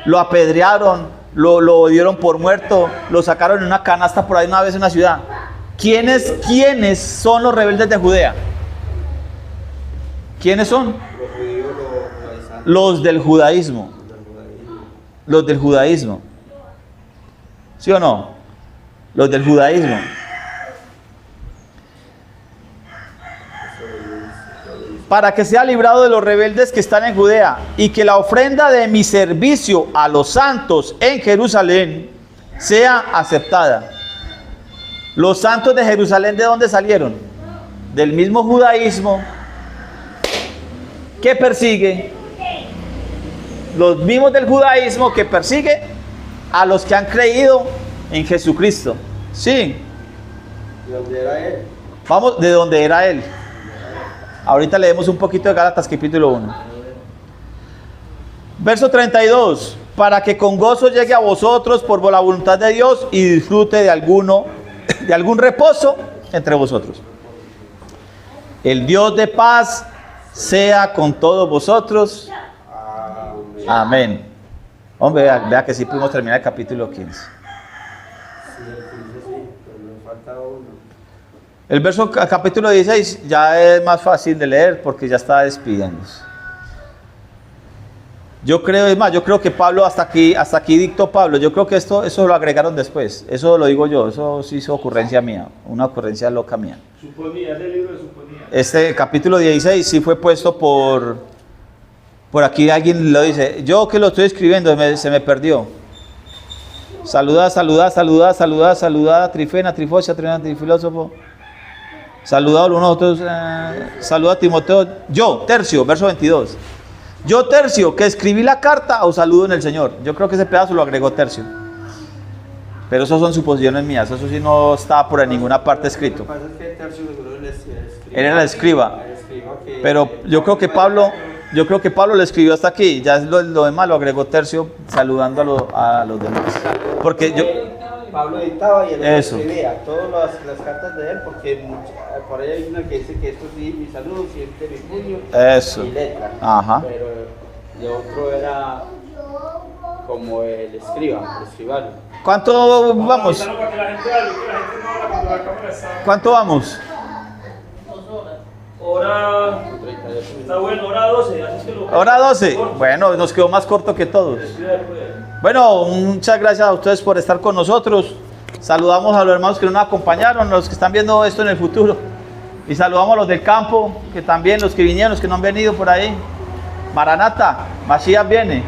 Lo apedrearon, lo dieron por muerto, lo sacaron en una canasta por ahí una vez en una ciudad. ¿Quiénes son los rebeldes de Judea? ¿Quiénes son? Los judíos, los judaizantes, Los del judaísmo. del judaísmo. Los del judaísmo. ¿Sí o no? Los del judaísmo. Para que sea librado de los rebeldes que están en Judea, y que la ofrenda de mi servicio a los santos en Jerusalén sea aceptada. Los santos de Jerusalén, ¿de dónde salieron? Del mismo judaísmo que persigue, los mismos del judaísmo que persigue a los que han creído en Jesucristo. Sí, ¿Y dónde era él? vamos de donde era él. Ahorita leemos un poquito de Gálatas capítulo 1. Verso 32. Para que con gozo llegue a vosotros por la voluntad de Dios y disfrute de algún reposo entre vosotros. El Dios de paz sea con todos vosotros. Amén. Hombre, vea que sí pudimos terminar el capítulo 15. Sí, el 15 sí, pero me falta uno. El verso capítulo 16 ya es más fácil de leer porque ya está despidiéndose. Yo creo que Pablo hasta aquí dictó Pablo. Yo creo que eso lo agregaron después. Eso lo digo yo, eso sí es ocurrencia mía, una ocurrencia loca mía. Suponía, es el libro de suponía. Este capítulo 16 sí fue puesto por aquí, alguien lo dice. Yo que lo estoy escribiendo se me perdió. Saluda, Trifena, Trifosia, Trifena, Trifilósofo. Saluda a uno de otros, saluda a Timoteo. Yo, Tercio, verso 22. Yo, Tercio, que escribí la carta, os saludo en el Señor. Yo creo que ese pedazo lo agregó Tercio. Pero eso son suposiciones mías, eso sí no está por en ninguna parte escrito. Lo que pasa es que Tercio seguro él escriba. Él era el escriba. El escriba que- Pero yo creo que Pablo le escribió hasta aquí. Ya lo demás lo agregó Tercio saludando a los demás. Porque Pablo editaba y él Eso. escribía todas las cartas de él, porque por ahí hay una que dice que esto sí, mi saludo, siente mi puño, Eso. mi letra. Ajá. Pero el otro era como el escriba, el escribano. ¿Cuánto vamos? Para que la gente hable, que la gente no habla cuando la cámara está. ¿Cuánto vamos? 2 horas. Hora. 38 Está bueno, hora 12. Así es que lo. Hora 12. Bueno, nos quedó más corto que todos. Bueno, muchas gracias a ustedes por estar con nosotros. Saludamos a los hermanos que nos acompañaron, los que están viendo esto en el futuro. Y saludamos a los del campo, que también, los que vinieron, los que no han venido por ahí. Maranata, Masías viene.